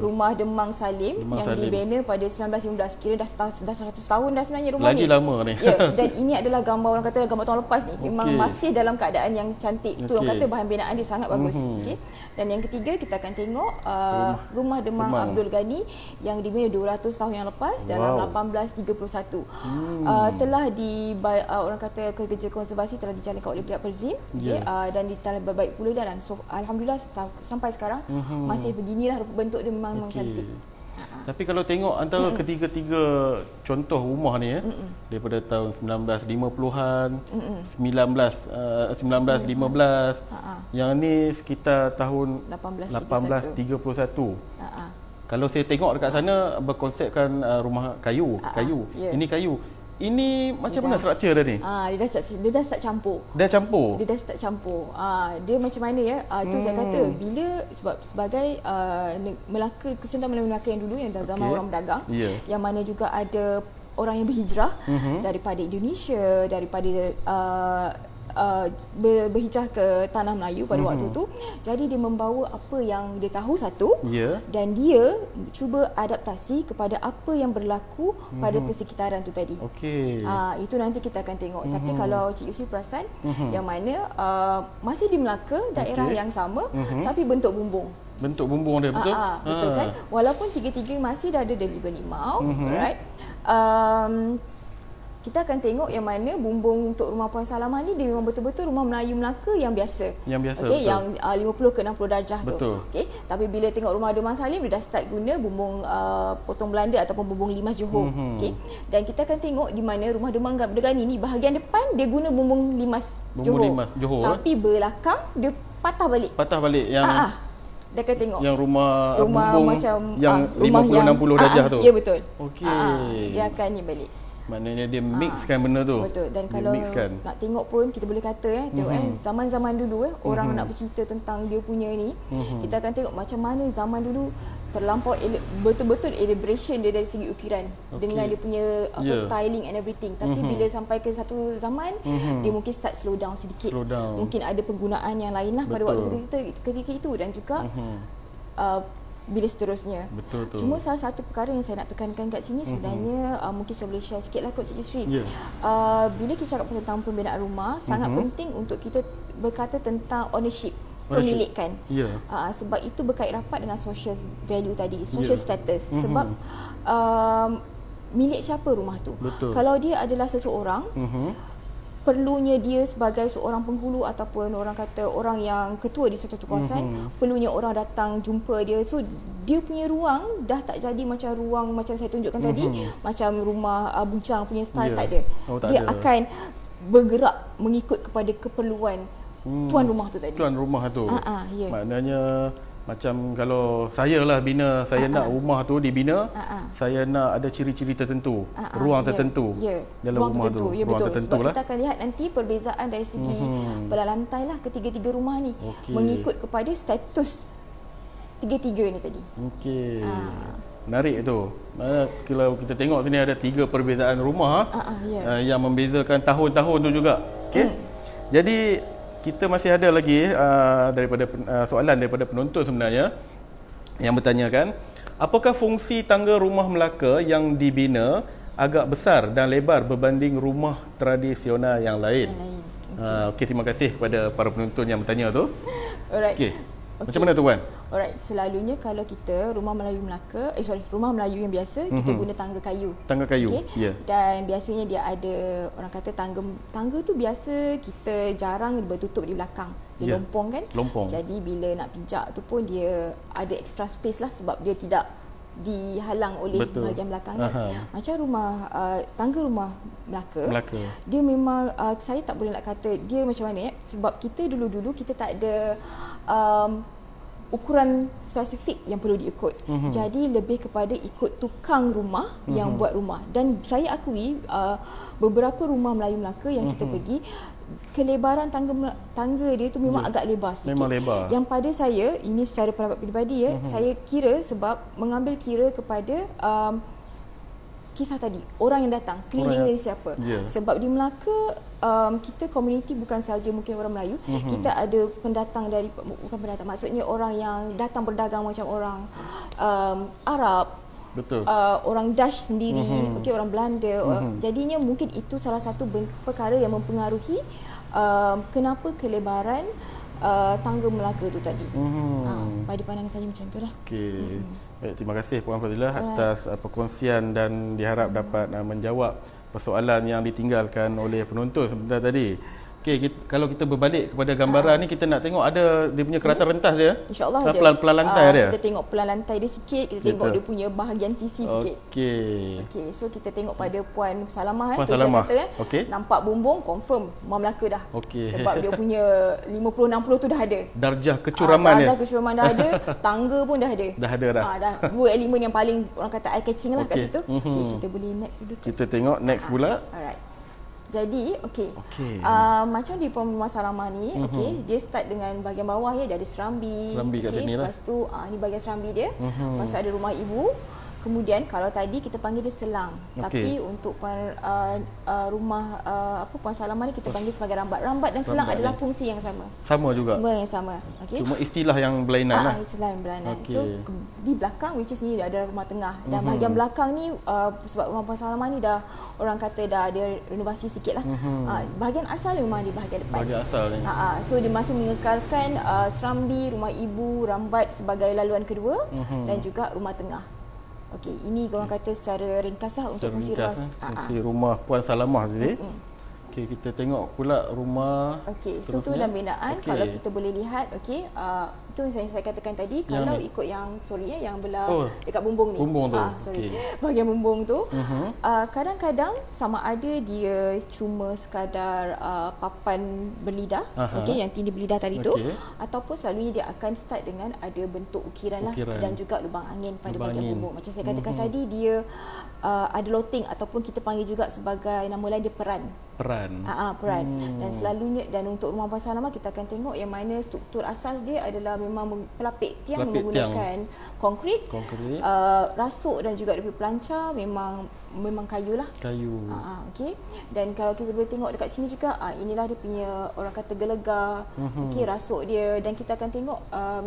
rumah Demang Salim yang dibina pada 1915. Kira dah 100 tahun dah sebenarnya rumah lagi ni. Lama ni. Ya, dan ini adalah gambar, orang kata gambar tahun lepas ni. Memang masih dalam keadaan yang cantik. Itu orang kata bahan binaan dia sangat bagus. Okey. Dan yang ketiga kita akan tengok rumah Demang Abdul Ghani yang dibina 200 tahun yang lepas dalam 1831. Telah orang kata kerja konservasi telah dijalankan oleh pihak Perzim, dan ditelah baik pula dan alhamdulillah sampai sekarang masih beginilah rupa bentuk dia, memang cantik. Tapi kalau tengok antara ketiga-tiga contoh rumah ni daripada tahun 1950-an, 1915, yang ni sekitar tahun 1831. Kalau saya tengok dekat sana berkonsepkan rumah kayu. Ini kayu. Ini macam mana struktur dia ni? Dia dah start campur. Dia dah start campur. Dia macam mana ya? Itu saya kata bila sebagai Melaka, kesendaman Melaka yang dulu yang zaman orang berdagang, yang mana juga ada orang yang berhijrah daripada Indonesia, daripada berhijrah ke tanah Melayu pada waktu tu. Jadi dia membawa apa yang dia tahu satu, dan dia cuba adaptasi kepada apa yang berlaku pada persekitaran tu tadi. Itu nanti kita akan tengok. Tapi kalau Cik Yusri perasan yang mana masih di Melaka, daerah yang sama, tapi bentuk bumbung. Bentuk bumbung dia betul? Betul kan? Walaupun tiga-tiga masih dah ada dari Merlimau, right? Kita akan tengok yang mana bumbung untuk rumah Puan Salamah ni dia memang betul-betul rumah Melayu Melaka yang biasa. Okey, yang 50 ke 60 darjah tu. Okey, tapi bila tengok rumah Demang Salim dia dah start guna bumbung potong Belanda ataupun bumbung limas Johor. Okey. Dan kita akan tengok di mana rumah Demang Abdul Ghani ni bahagian depan dia guna bumbung limas Johor. Tapi belakang dia patah balik. Yang dia akan tengok yang rumah macam yang 50-60 darjah tu. Ya betul. Okey. Dia akan ni balik. Maknanya dia mixkan benda tu. Betul. Dan kalau nak tengok pun kita boleh kata tengok zaman-zaman dulu orang nak bercerita tentang dia punya ni, kita akan tengok macam mana zaman dulu terlampau betul-betul elaboration dia dari segi ukiran dengan dia punya tiling and everything. Tapi bila sampai ke satu zaman dia mungkin start slow down sedikit. Mungkin ada penggunaan yang lain lah pada waktu ketika itu dan juga bila seterusnya. Betul tu. Cuma salah satu perkara yang saya nak tekankan kat sini sebenarnya mungkin saya boleh share sikit lah Cik Yusri. Bila kita cakap tentang pembinaan rumah, sangat penting untuk kita berkata tentang ownership, pemilikan. Sebab itu berkait rapat dengan social value tadi, social status. Sebab milik siapa rumah tu? Betul. Kalau dia adalah seseorang, perlunya dia sebagai seorang penghulu ataupun orang kata orang yang ketua di satu kawasan, perlunya orang datang jumpa dia. So dia punya ruang dah tak jadi macam ruang macam saya tunjukkan tadi, macam rumah bujang punya style, tak ada. Dia akan bergerak mengikut kepada keperluan tuan rumah tu tadi. Tuan rumah tu. Maknanya macam kalau saya lah bina, saya nak rumah tu dibina, saya nak ada ciri-ciri tertentu, ruang tertentu dalam ruang rumah tertentu. Ruang tertentu. Sebab kita akan lihat nanti perbezaan dari segi belantai lah ketiga-tiga rumah ni, mengikut kepada status tiga-tiga ni tadi. Okey. Menarik tu. Kalau kita tengok sini ada 3 perbezaan rumah yang membezakan tahun-tahun tu juga. Okey. Jadi kita masih ada lagi daripada soalan daripada penonton sebenarnya yang bertanyakan, apakah fungsi tangga rumah Melaka yang dibina agak besar dan lebar berbanding rumah tradisional yang lain? Okey, terima kasih kepada para penonton yang bertanya tu. Alright. Okey. Macam mana tu Puan? Alright, selalunya kalau kita rumah Melayu Melaka, rumah Melayu yang biasa, kita guna tangga kayu. Tangga kayu. Dan biasanya dia ada orang kata tangga tu biasa kita jarang bertutup di belakang. Dia lompong kan? Lompong. Jadi bila nak pijak tu pun dia ada extra space lah sebab dia tidak dihalang oleh bahagian belakang kan. Macam tangga rumah Melaka. Dia memang saya tak boleh nak kata dia macam mana sebab kita dulu-dulu kita tak ada ukuran spesifik yang perlu diikut. Jadi lebih kepada ikut tukang rumah yang buat rumah. Dan saya akui beberapa rumah Melayu Melaka yang kita pergi, kelebaran tangga dia tu memang agak lebar sikit. Memang lebar. Yang pada saya, ini secara pendapat peribadi saya kira sebab mengambil kira kepada kisah tadi, orang yang datang, keliling dari siapa. Sebab di Melaka kita komuniti bukan sahaja mungkin orang Melayu, kita ada pendatang dari, bukan pendatang, maksudnya orang yang datang berdagang macam orang Arab, orang Dutch sendiri, orang Belanda. Jadinya mungkin itu salah satu perkara yang mempengaruhi kenapa kelebaran tangga Melaka tu tadi. Pada pandangan saya macam itulah. Okey. Baik, terima kasih Puan Fadilah atas perkongsian dan diharap dapat menjawab persoalan yang ditinggalkan oleh penonton sebentar tadi. Okey, kalau kita berbalik kepada gambaran ni, kita nak tengok ada dia punya kereta rentas dia. InsyaAllah ada. Pelan lantai dia. Kita tengok pelan lantai dia sikit, kita tengok dia punya bahagian sisi sikit. Okey. Okey, so kita tengok pada Puan Salamah Puan Salamah. Kata nampak bumbung confirm Rumah Melaka dah. Sebab dia punya 50-60 tu dah ada. Darjah kecuraman dia. Darjah kecuraman dah ada, tangga pun dah ada. Dah ada dah. Dah dua elemen yang paling orang kata eye catching lah kat situ. Okey, kita boleh next dulu. Kita tengok next pula. Alright. Jadi, macam di Rumah Salamah ni, dia start dengan bahagian bawah dia ada serambi. Kat sini lah. Lepas tu, ni bahagian serambi dia. Lepas tu ada rumah ibu. Kemudian kalau tadi kita panggil dia selang, tapi untuk rumah Puan Salamah ni kita panggil sebagai rambat. Rambat dan selang adalah fungsi yang sama. Sama juga. Yang sama. Cuma istilah yang berlainan lah. Istilah yang berlainan. So di belakang, which is ni ada rumah tengah. Dan bahagian belakang ni sebab rumah Puan Salamah ni dah orang kata dah ada renovasi sikit lah. Bahagian asal memang di bahagian depan. Bahagian asal ni. So dia masih mengekalkan serambi, rumah ibu, rambat sebagai laluan kedua dan juga rumah tengah. Okey, ini orang kata secara ringkas lah untuk fungsi luas. Fungsi rumah Puan Salamah tadi. Okey, kita tengok pula rumah. Okey, struktur dan binaan kalau kita boleh lihat, Itu yang saya katakan tadi, kalau ikut yang yang belah dekat bumbung ni. Bumbung tu. Bahagian bumbung tu. Kadang-kadang sama ada dia cuma sekadar papan berlidah, yang tindih berlidah tadi tu, ataupun selalunya dia akan start dengan ada bentuk ukiran lah, dan juga lubang angin pada bahagian bumbung. Macam saya katakan tadi, dia ada loteng ataupun kita panggil juga sebagai nama lain dia peran. Peran. Dan selalunya, dan untuk rumah puan Salamah kita akan tengok yang mana struktur asas dia adalah memang pelapik tiang menggunakan konkrit. Rasuk dan juga lebih pelancar memang kayu lah. Okey. Dan kalau kita boleh tengok dekat sini juga, inilah dia punya orang kata gelegar. Okey, rasuk dia. Dan kita akan tengok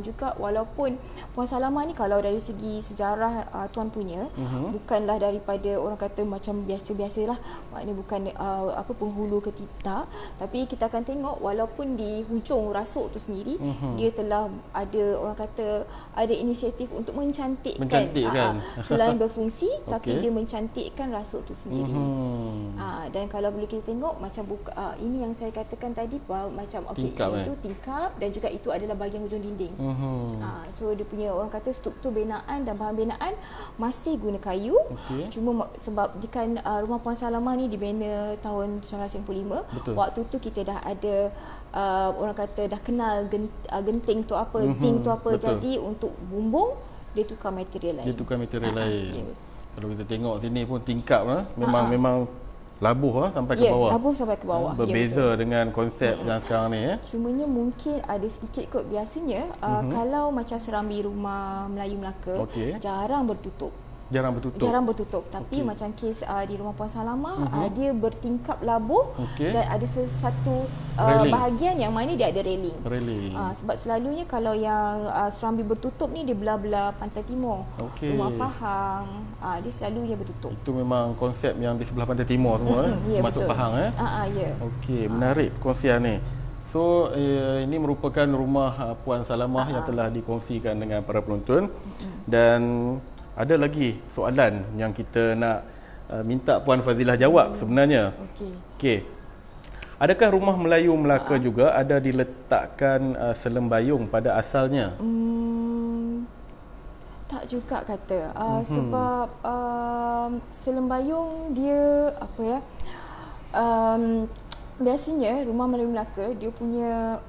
juga walaupun puan Salamah ni kalau dari segi sejarah tuan punya bukanlah daripada orang kata macam biasa-biasalah, maknanya bukan penghulu ke tidak, tapi kita akan tengok walaupun di hujung rasuk tu sendiri dia telah ada orang kata ada inisiatif untuk mencantikkan. Selain berfungsi tapi dia mencantikkan rasuk tu sendiri. Dan kalau boleh kita tengok macam ini yang saya katakan tadi macam itu tingkap dan juga itu adalah bahagian hujung dinding. So dia punya orang kata struktur binaan dan bahan binaan masih guna kayu. Cuma sebab kan rumah puan Salamah ni dibina tahun 1995. Waktu tu kita dah ada orang kata dah kenal genting tu apa, zinc tu apa. Jadi untuk bumbung dia tukar material lain. Kalau kita tengok sini pun tingkap memang labuh sampai ke bawah. Labuh sampai ke bawah. Berbeza dengan konsep yang sekarang ni. Cumanya mungkin ada sedikit kot biasanya kalau macam serambi rumah Melayu Melaka jarang bertutup. Jarang bertutup. Tapi macam kes di rumah puan Salamah, dia bertingkap labuh dan ada satu bahagian yang mana dia ada railing. Sebab selalunya kalau yang serambi bertutup ni dia belah-belah Pantai Timur, Rumah Pahang, dia selalunya bertutup. Itu memang konsep yang di sebelah Pantai Timur semua masuk betul. Pahang Okey, menarik perkongsian ni. So ini merupakan rumah puan Salamah yang telah dikongsikan dengan para penonton. Dan ada lagi soalan yang kita nak minta Puan Fazilah jawab sebenarnya. Okey. Adakah rumah Melayu Melaka juga ada diletakkan selembayung pada asalnya? Tak juga kata. Sebab selembayung dia biasanya rumah Melayu Melaka dia punya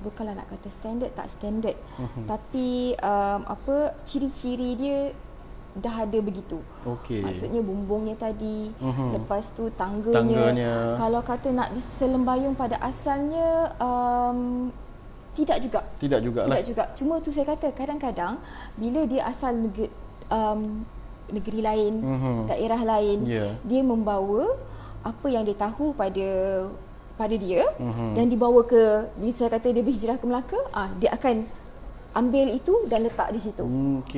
bukanlah nak kata standard, tak standard. Tapi ciri-ciri dia dah ada begitu. Maksudnya bumbungnya tadi, lepas tu tangganya. Kalau kata nak diselembayung pada asalnya tidak juga. Cuma tu saya kata kadang-kadang bila dia asal negeri lain, daerah lain, dia membawa apa yang dia tahu pada dia dan dibawa ke, bila saya kata dia berhijrah ke Melaka, dia akan ambil itu dan letak di situ.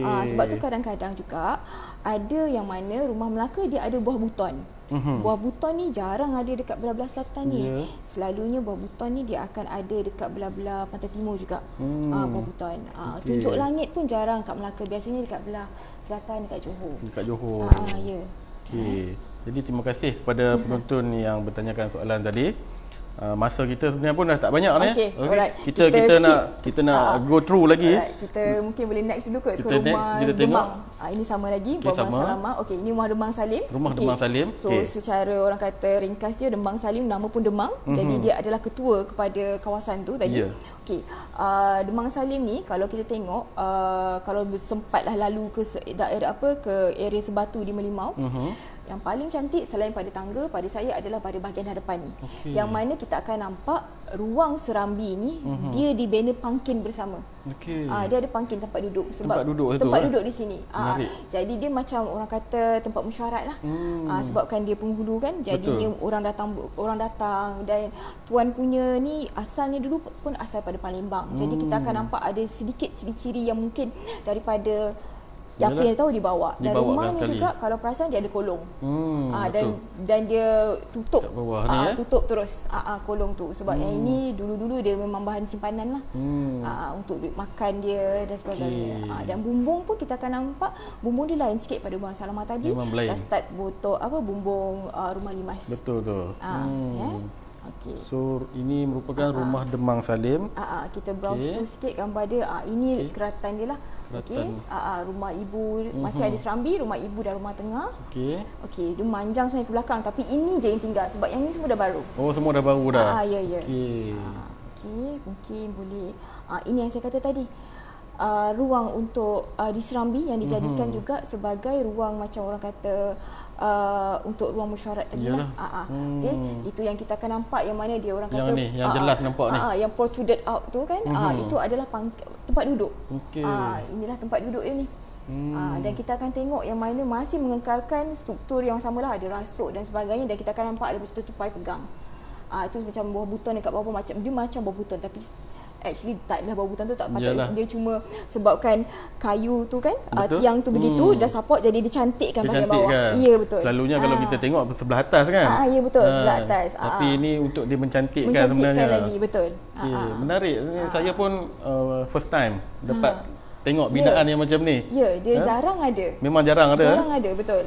Sebab tu kadang-kadang juga ada yang mana rumah Melaka dia ada buah buton. Buah buton ni jarang ada dekat belah-belah selatan ni. Selalunya buah buton ni dia akan ada dekat belah-belah Pantai Timur juga. Buah buton. Tunjuk langit pun jarang kat Melaka. Biasanya dekat belah selatan, dekat Johor. Jadi terima kasih kepada penonton yang bertanyakan soalan tadi. Masa kita sebenarnya pun dah tak banyak ni. Kita nak go through lagi. Kita mungkin boleh next dulu ke rumah Demang. Ini sama lagi Puan Salamah. Ini rumah Demang Salim. Demang Salim. So secara orang kata ringkas dia, Demang Salim nama pun Demang. Jadi dia adalah ketua kepada kawasan tu tadi. Demang Salim ni kalau kita tengok kalau sempatlah lalu ke daerah ke area Sebatu di Melimau, yang paling cantik selain pada tangga pada saya adalah pada bahagian hadapan ni. Yang mana kita akan nampak ruang serambi ni dia dibina pangkin bersama. Dia ada pangkin tempat duduk sebab tempat duduk di sini. Jadi dia macam orang kata tempat mesyuarat lah. Sebabkan dia penghulu kan. Jadi dia orang datang dan tuan punya ni asalnya dulu pun asal pada Palembang. Jadi kita akan nampak ada sedikit ciri-ciri yang mungkin daripada yang apa yang tahu dibawa. Dan rumah ni juga kalau perasan dia ada kolong. Dan dia tutup tutup terus kolong tu sebab yang ini dulu-dulu dia memang bahan simpanan lah. Untuk makan dia dan sebagainya. Dan bumbung pun kita akan nampak bumbung dia lain sikit pada Puan Salamah tadi. Dah start bumbung rumah limas. Betul tu. Okey. So ini merupakan rumah Demang Salim. Kita browse through sikit gambar dia. Ini keratan dia lah. Okey. Rumah ibu masih ada serambi, rumah ibu dan rumah tengah. Okey, dia manjang sebenarnya ke belakang, tapi ini je yang tinggal sebab yang ni semua dah baru. Oh, semua dah baru dah. Ya. Okey. Mungkin boleh. Ini yang saya kata tadi. Ruang untuk di serambi yang dijadikan juga sebagai ruang macam orang kata untuk ruang mesyuarat tadi lah. Okey, itu yang kita akan nampak yang mana dia orang kata yang jelas nampak ni. Yang protruded out tu kan, itu adalah tempat duduk. Inilah tempat duduk dia ni. Dan kita akan tengok yang mana masih mengekalkan struktur yang samalah, ada rasuk dan sebagainya, dan kita akan nampak ada betul tupai pegang. Itu macam buah buton dekat bawah, macam dia macam buah buton tapi actually tak adalah bawah buton tu, tak patut. Dia cuma sebabkan kayu tu kan, tiang tu begitu dah support, jadi dia cantikkan bahagian bawah. Ya, betul. Selalunya kalau kita tengok sebelah atas kan. Ya, betul, sebelah atas. Tapi ini untuk dia mencantikkan sebenarnya. Lagi, betul. Menarik. Saya pun first time dapat tengok binaan yang macam ni. Ya, dia jarang ada. Memang jarang ada. Jarang ada, betul.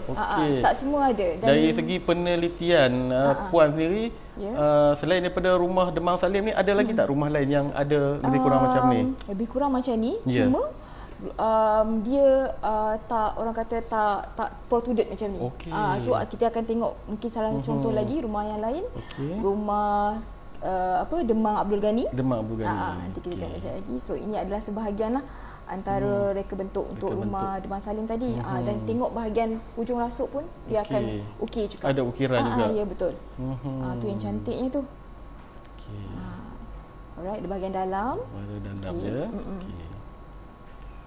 Tak semua ada. Dan dari segi penelitian Puan sendiri, selain daripada rumah Demang Salim ni, ada lagi tak rumah lain yang ada lebih kurang macam ni? Lebih kurang macam ni, cuma dia tak, orang kata tak protruded macam ni. So kita akan tengok mungkin salah satu contoh lagi rumah yang lain. Rumah Demang Abdul Ghani. Nanti kita tengok sekejap lagi. So ini adalah sebahagian lah antara reka bentuk untuk rumah Demang Salim tadi. Dan tengok bahagian hujung rasuk pun dia akan okey juga. Ada ukiran juga. Ya, betul. Tu yang cantiknya tu. Alright, di bahagian dalam. Dalam dia.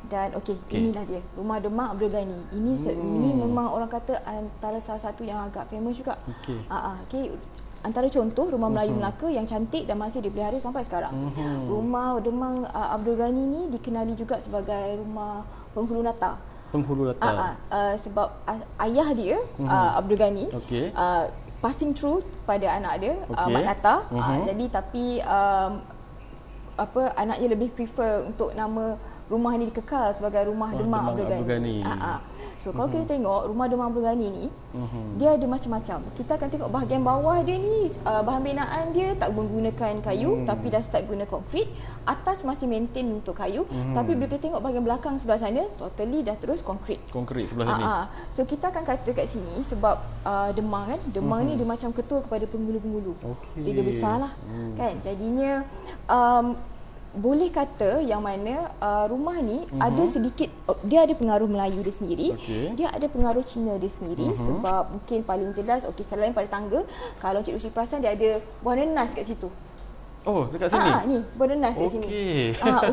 Dan inilah dia, rumah Demang Abdul Ghani. Ini memang orang kata antara salah satu yang agak famous juga. Antara contoh rumah Melayu Melaka yang cantik dan masih dipelihara sampai sekarang. Rumah Demang Abdul Ghani ni dikenali juga sebagai rumah penghulu nata. Sebab ayah dia Abdul Ghani passing through pada anak dia Mat Nata. Jadi tapi anaknya lebih prefer untuk nama rumah ni dikekal sebagai rumah Demang Abdul Ghani. So kalau kita tengok rumah Demang Abdul Ghani ni, dia ada macam-macam. Kita akan tengok bahagian bawah dia ni, bahan binaan dia tak menggunakan kayu, tapi dah start guna konkrit. Atas masih maintain untuk kayu, tapi bila kita tengok bahagian belakang sebelah sana, totally dah terus konkrit. Konkrit sebelah sini. So kita akan kata kat sini sebab Demang kan, Demang ni dia macam ketua kepada penghulu-penghulu. Dia besar lah kan. Jadinya boleh kata yang mana rumah ni ada sedikit, dia ada pengaruh Melayu dia sendiri, dia ada pengaruh Cina dia sendiri. Sebab mungkin paling jelas, selain pada tangga, kalau Cik Lucy perasan dia ada buah nenas kat situ. Oh, dekat sini? Ni, buah nenas kat sini.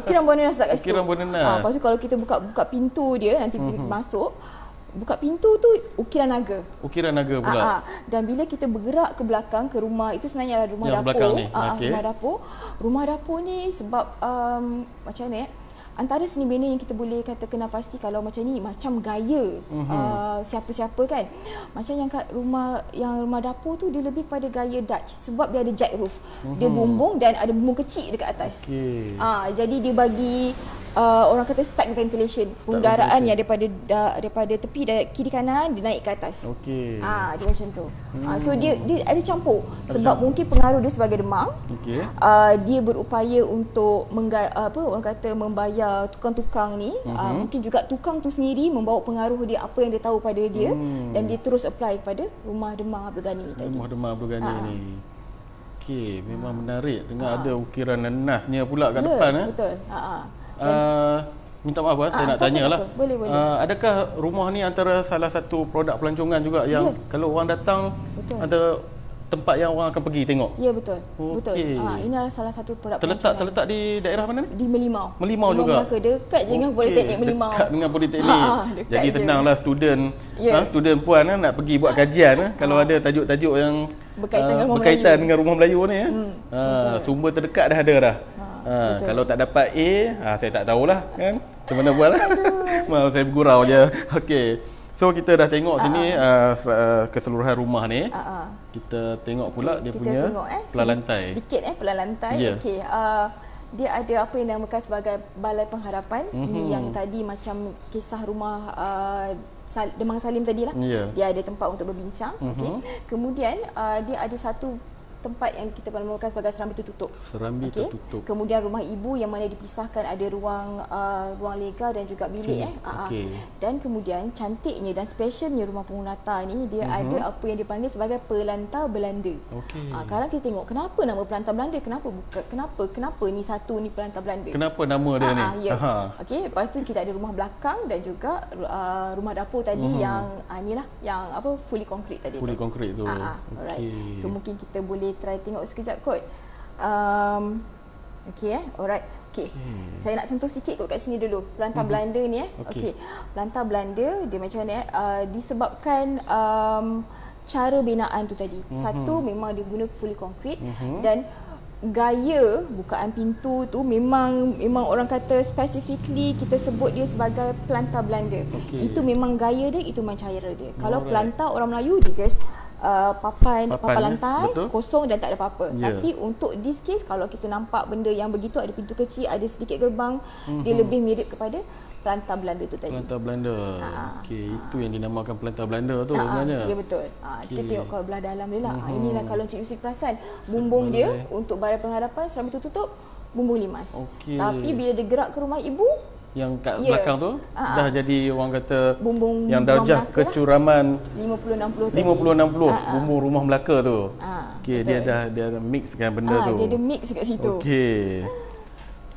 Ukiran buah nenas kat situ. Ukiran buah nenas. Lepas tu kalau kita buka pintu dia, nanti masuk, buka pintu tu ukiran naga. Ukiran naga pula. Dan bila kita bergerak ke belakang ke rumah, itu sebenarnya adalah rumah dapur. Rumah dapur. Rumah dapur ni sebab macam mana antara seni bina yang kita boleh kata kena pasti kalau macam ni, macam gaya siapa-siapa kan. Macam yang kat rumah dapur tu dia lebih pada gaya Dutch sebab dia ada jack roof. Dia bumbung dan ada bumbung kecil dekat atas. Jadi dia bagi orang kata stack ventilation, pengudaraan yang daripada tepi dari kiri kanan dia naik ke atas. Dia macam tu. So dia ada campur sebab mungkin pengaruh dia sebagai Demang. Dia berupaya untuk orang kata membayar tukang-tukang ni. Mungkin juga tukang tu sendiri membawa pengaruh dia, apa yang dia tahu pada dia, dan dia terus apply kepada rumah Demang Abdul Ghani ni tadi. Rumah Demang Abdul Ghani ni. Memang menarik. Dengar ada ukiran nenasnya pula kat depan. Betul. Minta maaf saya nak tanyalah. Boleh. Adakah rumah ni antara salah satu produk pelancongan juga yang kalau orang datang ada tempat yang orang akan pergi tengok? Ya, betul. Betul. Ini adalah salah satu produk terletak di daerah mana ni? Di Melimau. Melimau juga. Melaka, dekat je dengan Politeknik Melimau. Dekat dengan Politeknik. Jadi tenanglah student puan nak pergi buat kajian kalau ada tajuk-tajuk yang berkaitan dengan rumah Melayu ni sumber terdekat dah ada dah. Kalau tak dapat A, saya tak tahulah kan. Macam mana buat lah. Saya bergurau je. So kita dah tengok sini keseluruhan rumah ni. Kita tengok pula dia punya pelan lantai. Sedikit pelan lantai. Dia ada apa yang dinamakan sebagai balai pengharapan. Ini yang tadi macam kisah rumah Demang Salim tadi lah. Dia ada tempat untuk berbincang. Kemudian dia ada satu tempat yang kita namakan sebagai serambi tertutup. Serambi tertutup. Kemudian rumah ibu yang mana dipisahkan, ada ruang lega dan juga bilik. Dan kemudian cantiknya dan specialnya rumah penghunata ni, dia ada apa yang dipanggil sebagai pelantar Belanda. Sekarang kita tengok kenapa nama pelantar Belanda, kenapa ni satu ni pelantar Belanda. Kenapa nama dia ni? Okey, lepas tu kita ada rumah belakang dan juga rumah dapur tadi yang inilah yang apa fully concrete tadi. Fully concrete tu. Alright. So mungkin kita boleh try tengok sekejap kot. Alright. Saya nak sentuh sikit kot kat sini dulu. Pelantar Belanda ni pelantar Belanda dia macam mana disebabkan cara binaan tu tadi. Satu, memang dia guna fully concrete dan gaya bukaan pintu tu memang orang kata specifically kita sebut dia sebagai pelantar Belanda. Itu memang gaya dia, itu memang cara dia. Kalau pelantar orang Melayu dia just papan lantai kosong dan tak ada apa-apa. Tapi untuk this case, kalau kita nampak benda yang begitu, ada pintu kecil, ada sedikit gerbang, dia lebih mirip kepada pelantar Belanda tu tadi. Pelantar Belanda. Itu yang dinamakan pelantar Belanda tu sebenarnya. Ya betul. Kita tengok kalau belah dalam dia lah. Inilah kalau Cik Yusri perasan, bumbung dia untuk barang penghadapan serambi tertutup, bumbung limas. Tapi bila dia gerak ke rumah ibu, yang kat belakang tu dah jadi orang kata bumbung yang darjah kecuraman 50-60 bumbung rumah Melaka tu. Dia dah mixkan benda tu. Dia ada mix kat situ.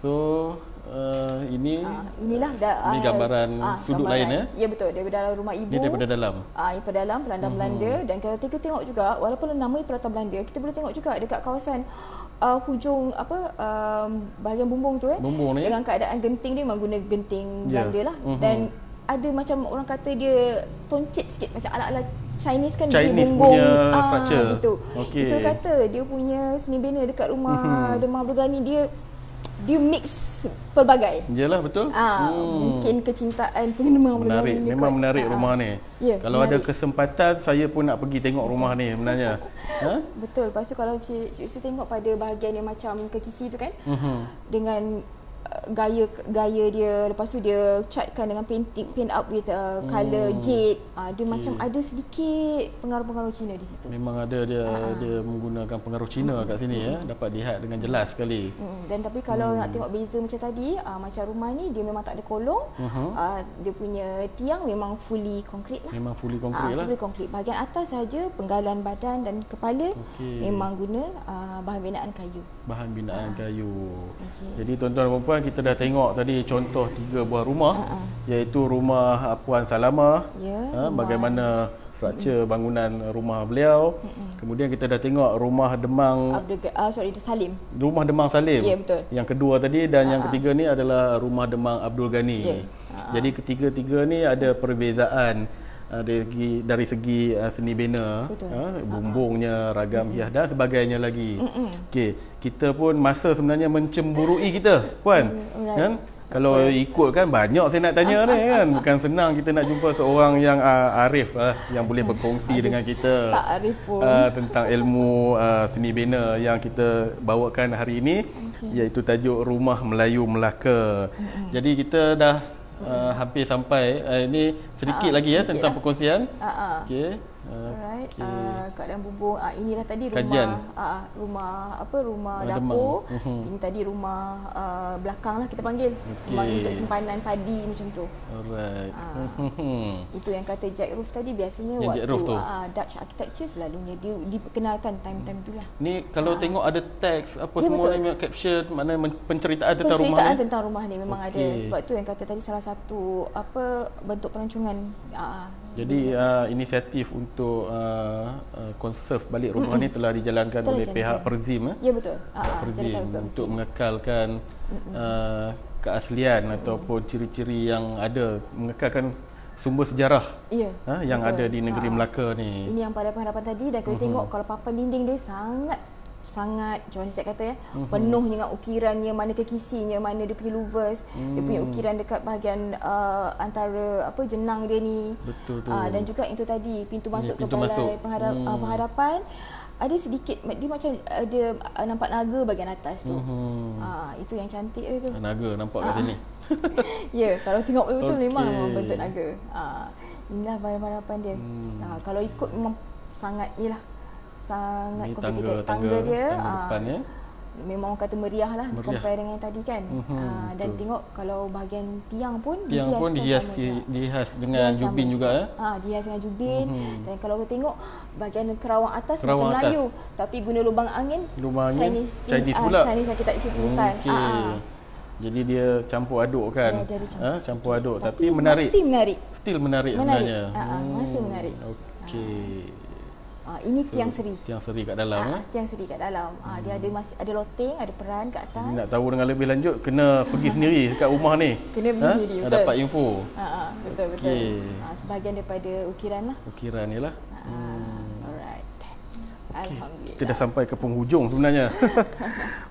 So inilah ini gambaran sudut lain ya. Ya betul, daripada dalam rumah ibu. Ini daripada dalam. Daripada dalam pelantar Belanda. Dan kalau kita tengok juga, walaupun namanya pelantar Belanda, kita boleh tengok juga dekat kawasan hujung bahagian bumbung tu bumbung ni, dengan keadaan genting dia memang guna genting Belanda lah. Dan ada macam orang kata dia toncit sikit macam ala-ala Chinese kan, dia bumbung structure gitu. Itu kata dia punya seni bina dekat rumah Demang Abdul Ghani, dia mix pelbagai. Yalah betul. Mungkin kecintaan penggemar menarik. Memang menarik rumah ni. Kalau menarik. Ada kesempatan saya pun nak pergi tengok rumah ni sebenarnya. Betul. Lepas tu kalau Cik Yusri tengok pada bahagian yang macam ke kisi tu kan, dengan gaya dia, lepas tu dia catkan dengan paint up with colour jade. Dia macam ada sedikit pengaruh-pengaruh Cina di situ. Memang ada dia menggunakan pengaruh Cina kat sini ya, dapat lihat dengan jelas sekali. Dan tapi kalau nak tengok beza macam tadi, macam rumah ni dia memang tak ada kolong. Dia punya tiang memang fully concrete lah. Memang fully concrete lah. Fully concrete. Bahagian atas saja penggalan badan dan kepala memang guna bahan binaan kayu. Bahan binaan kayu. Jadi tuan-tuan dan puan, kita dah tengok tadi contoh 3 buah rumah, iaitu rumah Puan Salamah, bagaimana struktur bangunan rumah beliau. Kemudian kita dah tengok rumah Demang Salim. Rumah Demang Salim. Ya, betul. Yang kedua tadi dan yang ketiga ni adalah rumah Demang Abdul Ghani. Jadi ketiga-tiga ni ada perbezaan dari segi seni bina, bumbungnya, ragam hias dan sebagainya lagi. Kita pun masa sebenarnya mencemburui kita, Puan. Kan? Kalau ikut kan banyak saya nak tanya ni kan. Bukan senang kita nak jumpa seorang yang arif yang boleh berkongsi dengan kita tentang ilmu seni bina yang kita bawakan hari ini, iaitu tajuk Rumah Melayu Melaka. Jadi kita dah hampir sampai. Ini sedikit lagi ya tentang perkongsian. Alright. Keadaan bumbung, inilah tadi rumah dapur. Ini tadi rumah belakang lah kita panggil. Rumah untuk simpanan padi macam tu. Alright. Itu yang kata jack roof tadi, biasanya yang waktu Dutch architecture selalunya diperkenalkan time-time itulah. Ni kalau tengok ada teks apa semua ni, caption, mana penceritaan tentang rumah ni. Penceritaan tentang rumah ni memang ada. Sebab tu yang kata tadi salah satu bentuk perancangan. Jadi inisiatif untuk konserv balik rumah ni telah dijalankan oleh pihak Perzim. Ya betul. Perzim untuk mengekalkan keaslian ataupun ciri-ciri yang ada, mengekalkan sumber sejarah yang betul ada di negeri Melaka ni. Ini yang pada penghadapan tadi, dan kita tengok kalau papan dinding dia sangat macam mana saya kata penuh dengan ukirannya, mana kekisinya, mana dia punya louvers, dia punya ukiran dekat bahagian antara jenang dia ni. Betul tu. Dan juga itu tadi pintu masuk ke balai penghadapan ada sedikit, dia macam ada nampak naga bahagian atas tu. Itu yang cantik dia tu. Naga nampak kat sini. Ya, kalau tengok betul memang bentuk naga. Inilah barang-barang dia. Kalau ikut memang sangat sangat Ini complicated. Tangga dia depan, ya. Memang orang kata meriah lah compare dengan yang tadi kan. Dan tengok kalau bahagian tiang pun dihias dengan jubin juga. Dihias dengan jubin. Dan kalau kita tengok bahagian kerawang atas macam Melayu, tapi guna lubang angin Chinese pula. Chinese architecture style. Jadi dia campur aduk kan. Campur aduk tapi menarik. Masih menarik. Still menarik sebenarnya. Masih menarik. Okey. Ini tiang seri. Tiang seri kat dalam. Tiang seri kat dalam. Dia ada loteng, ada peran kat atas. Jadi nak tahu dengan lebih lanjut kena pergi sendiri dekat rumah ni. Kena pergi sendiri, betul. Dapat info. Betul. Sebahagian daripada ukiran lah. Ukiran ni lah. Alright. Alhamdulillah. Kita dah sampai ke penghujung sebenarnya.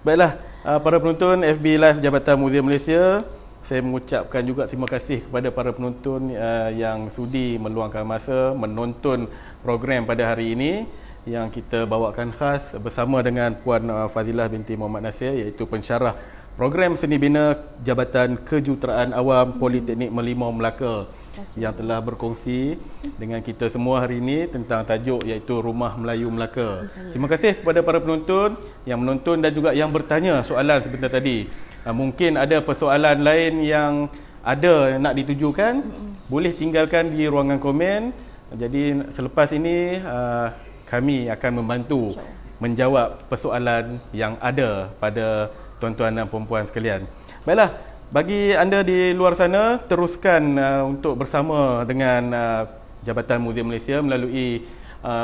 Baiklah, para penonton FB Live Jabatan Muzium Malaysia, saya mengucapkan juga terima kasih kepada para penonton yang sudi meluangkan masa menonton program pada hari ini yang kita bawakan khas bersama dengan Puan Fadilah binti Muhammad Nasir, iaitu pensyarah program seni bina Jabatan Kejuruteraan Awam Politeknik Merlimau Melaka, yang telah berkongsi dengan kita semua hari ini tentang tajuk iaitu Rumah Melayu Melaka. Terima kasih kepada para penonton yang menonton dan juga yang bertanya soalan sebentar tadi. Mungkin ada persoalan lain yang ada nak ditujukan, boleh tinggalkan di ruangan komen. Jadi selepas ini kami akan membantu menjawab persoalan yang ada pada tuan-tuan dan puan-puan sekalian. Baiklah, bagi anda di luar sana, teruskan untuk bersama dengan Jabatan Muzium Malaysia melalui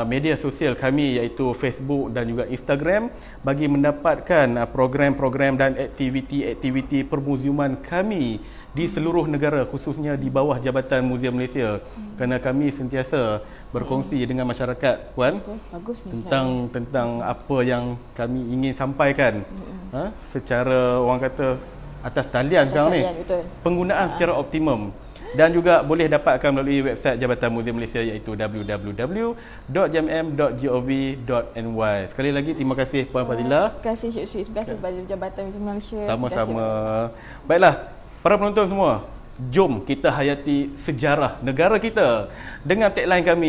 media sosial kami iaitu Facebook dan juga Instagram bagi mendapatkan program-program dan aktiviti-aktiviti permuziuman kami di seluruh negara, khususnya di bawah Jabatan Muzium Malaysia. Kerana kami sentiasa berkongsi dengan masyarakat, Puan, bagus ni tentang apa yang kami ingin sampaikan secara orang kata atas talian sekarang ni. Penggunaan secara optimum. Dan juga boleh dapatkan melalui website Jabatan Muzium Malaysia iaitu www.jmm.gov.ny. Sekali lagi terima kasih Puan Fadilah. Terima kasih Cik Sri. Terima kasih kepada Jabatan Muzium Malaysia. Sama-sama. Baiklah, para penonton semua, jom kita hayati sejarah negara kita dengan tagline kami.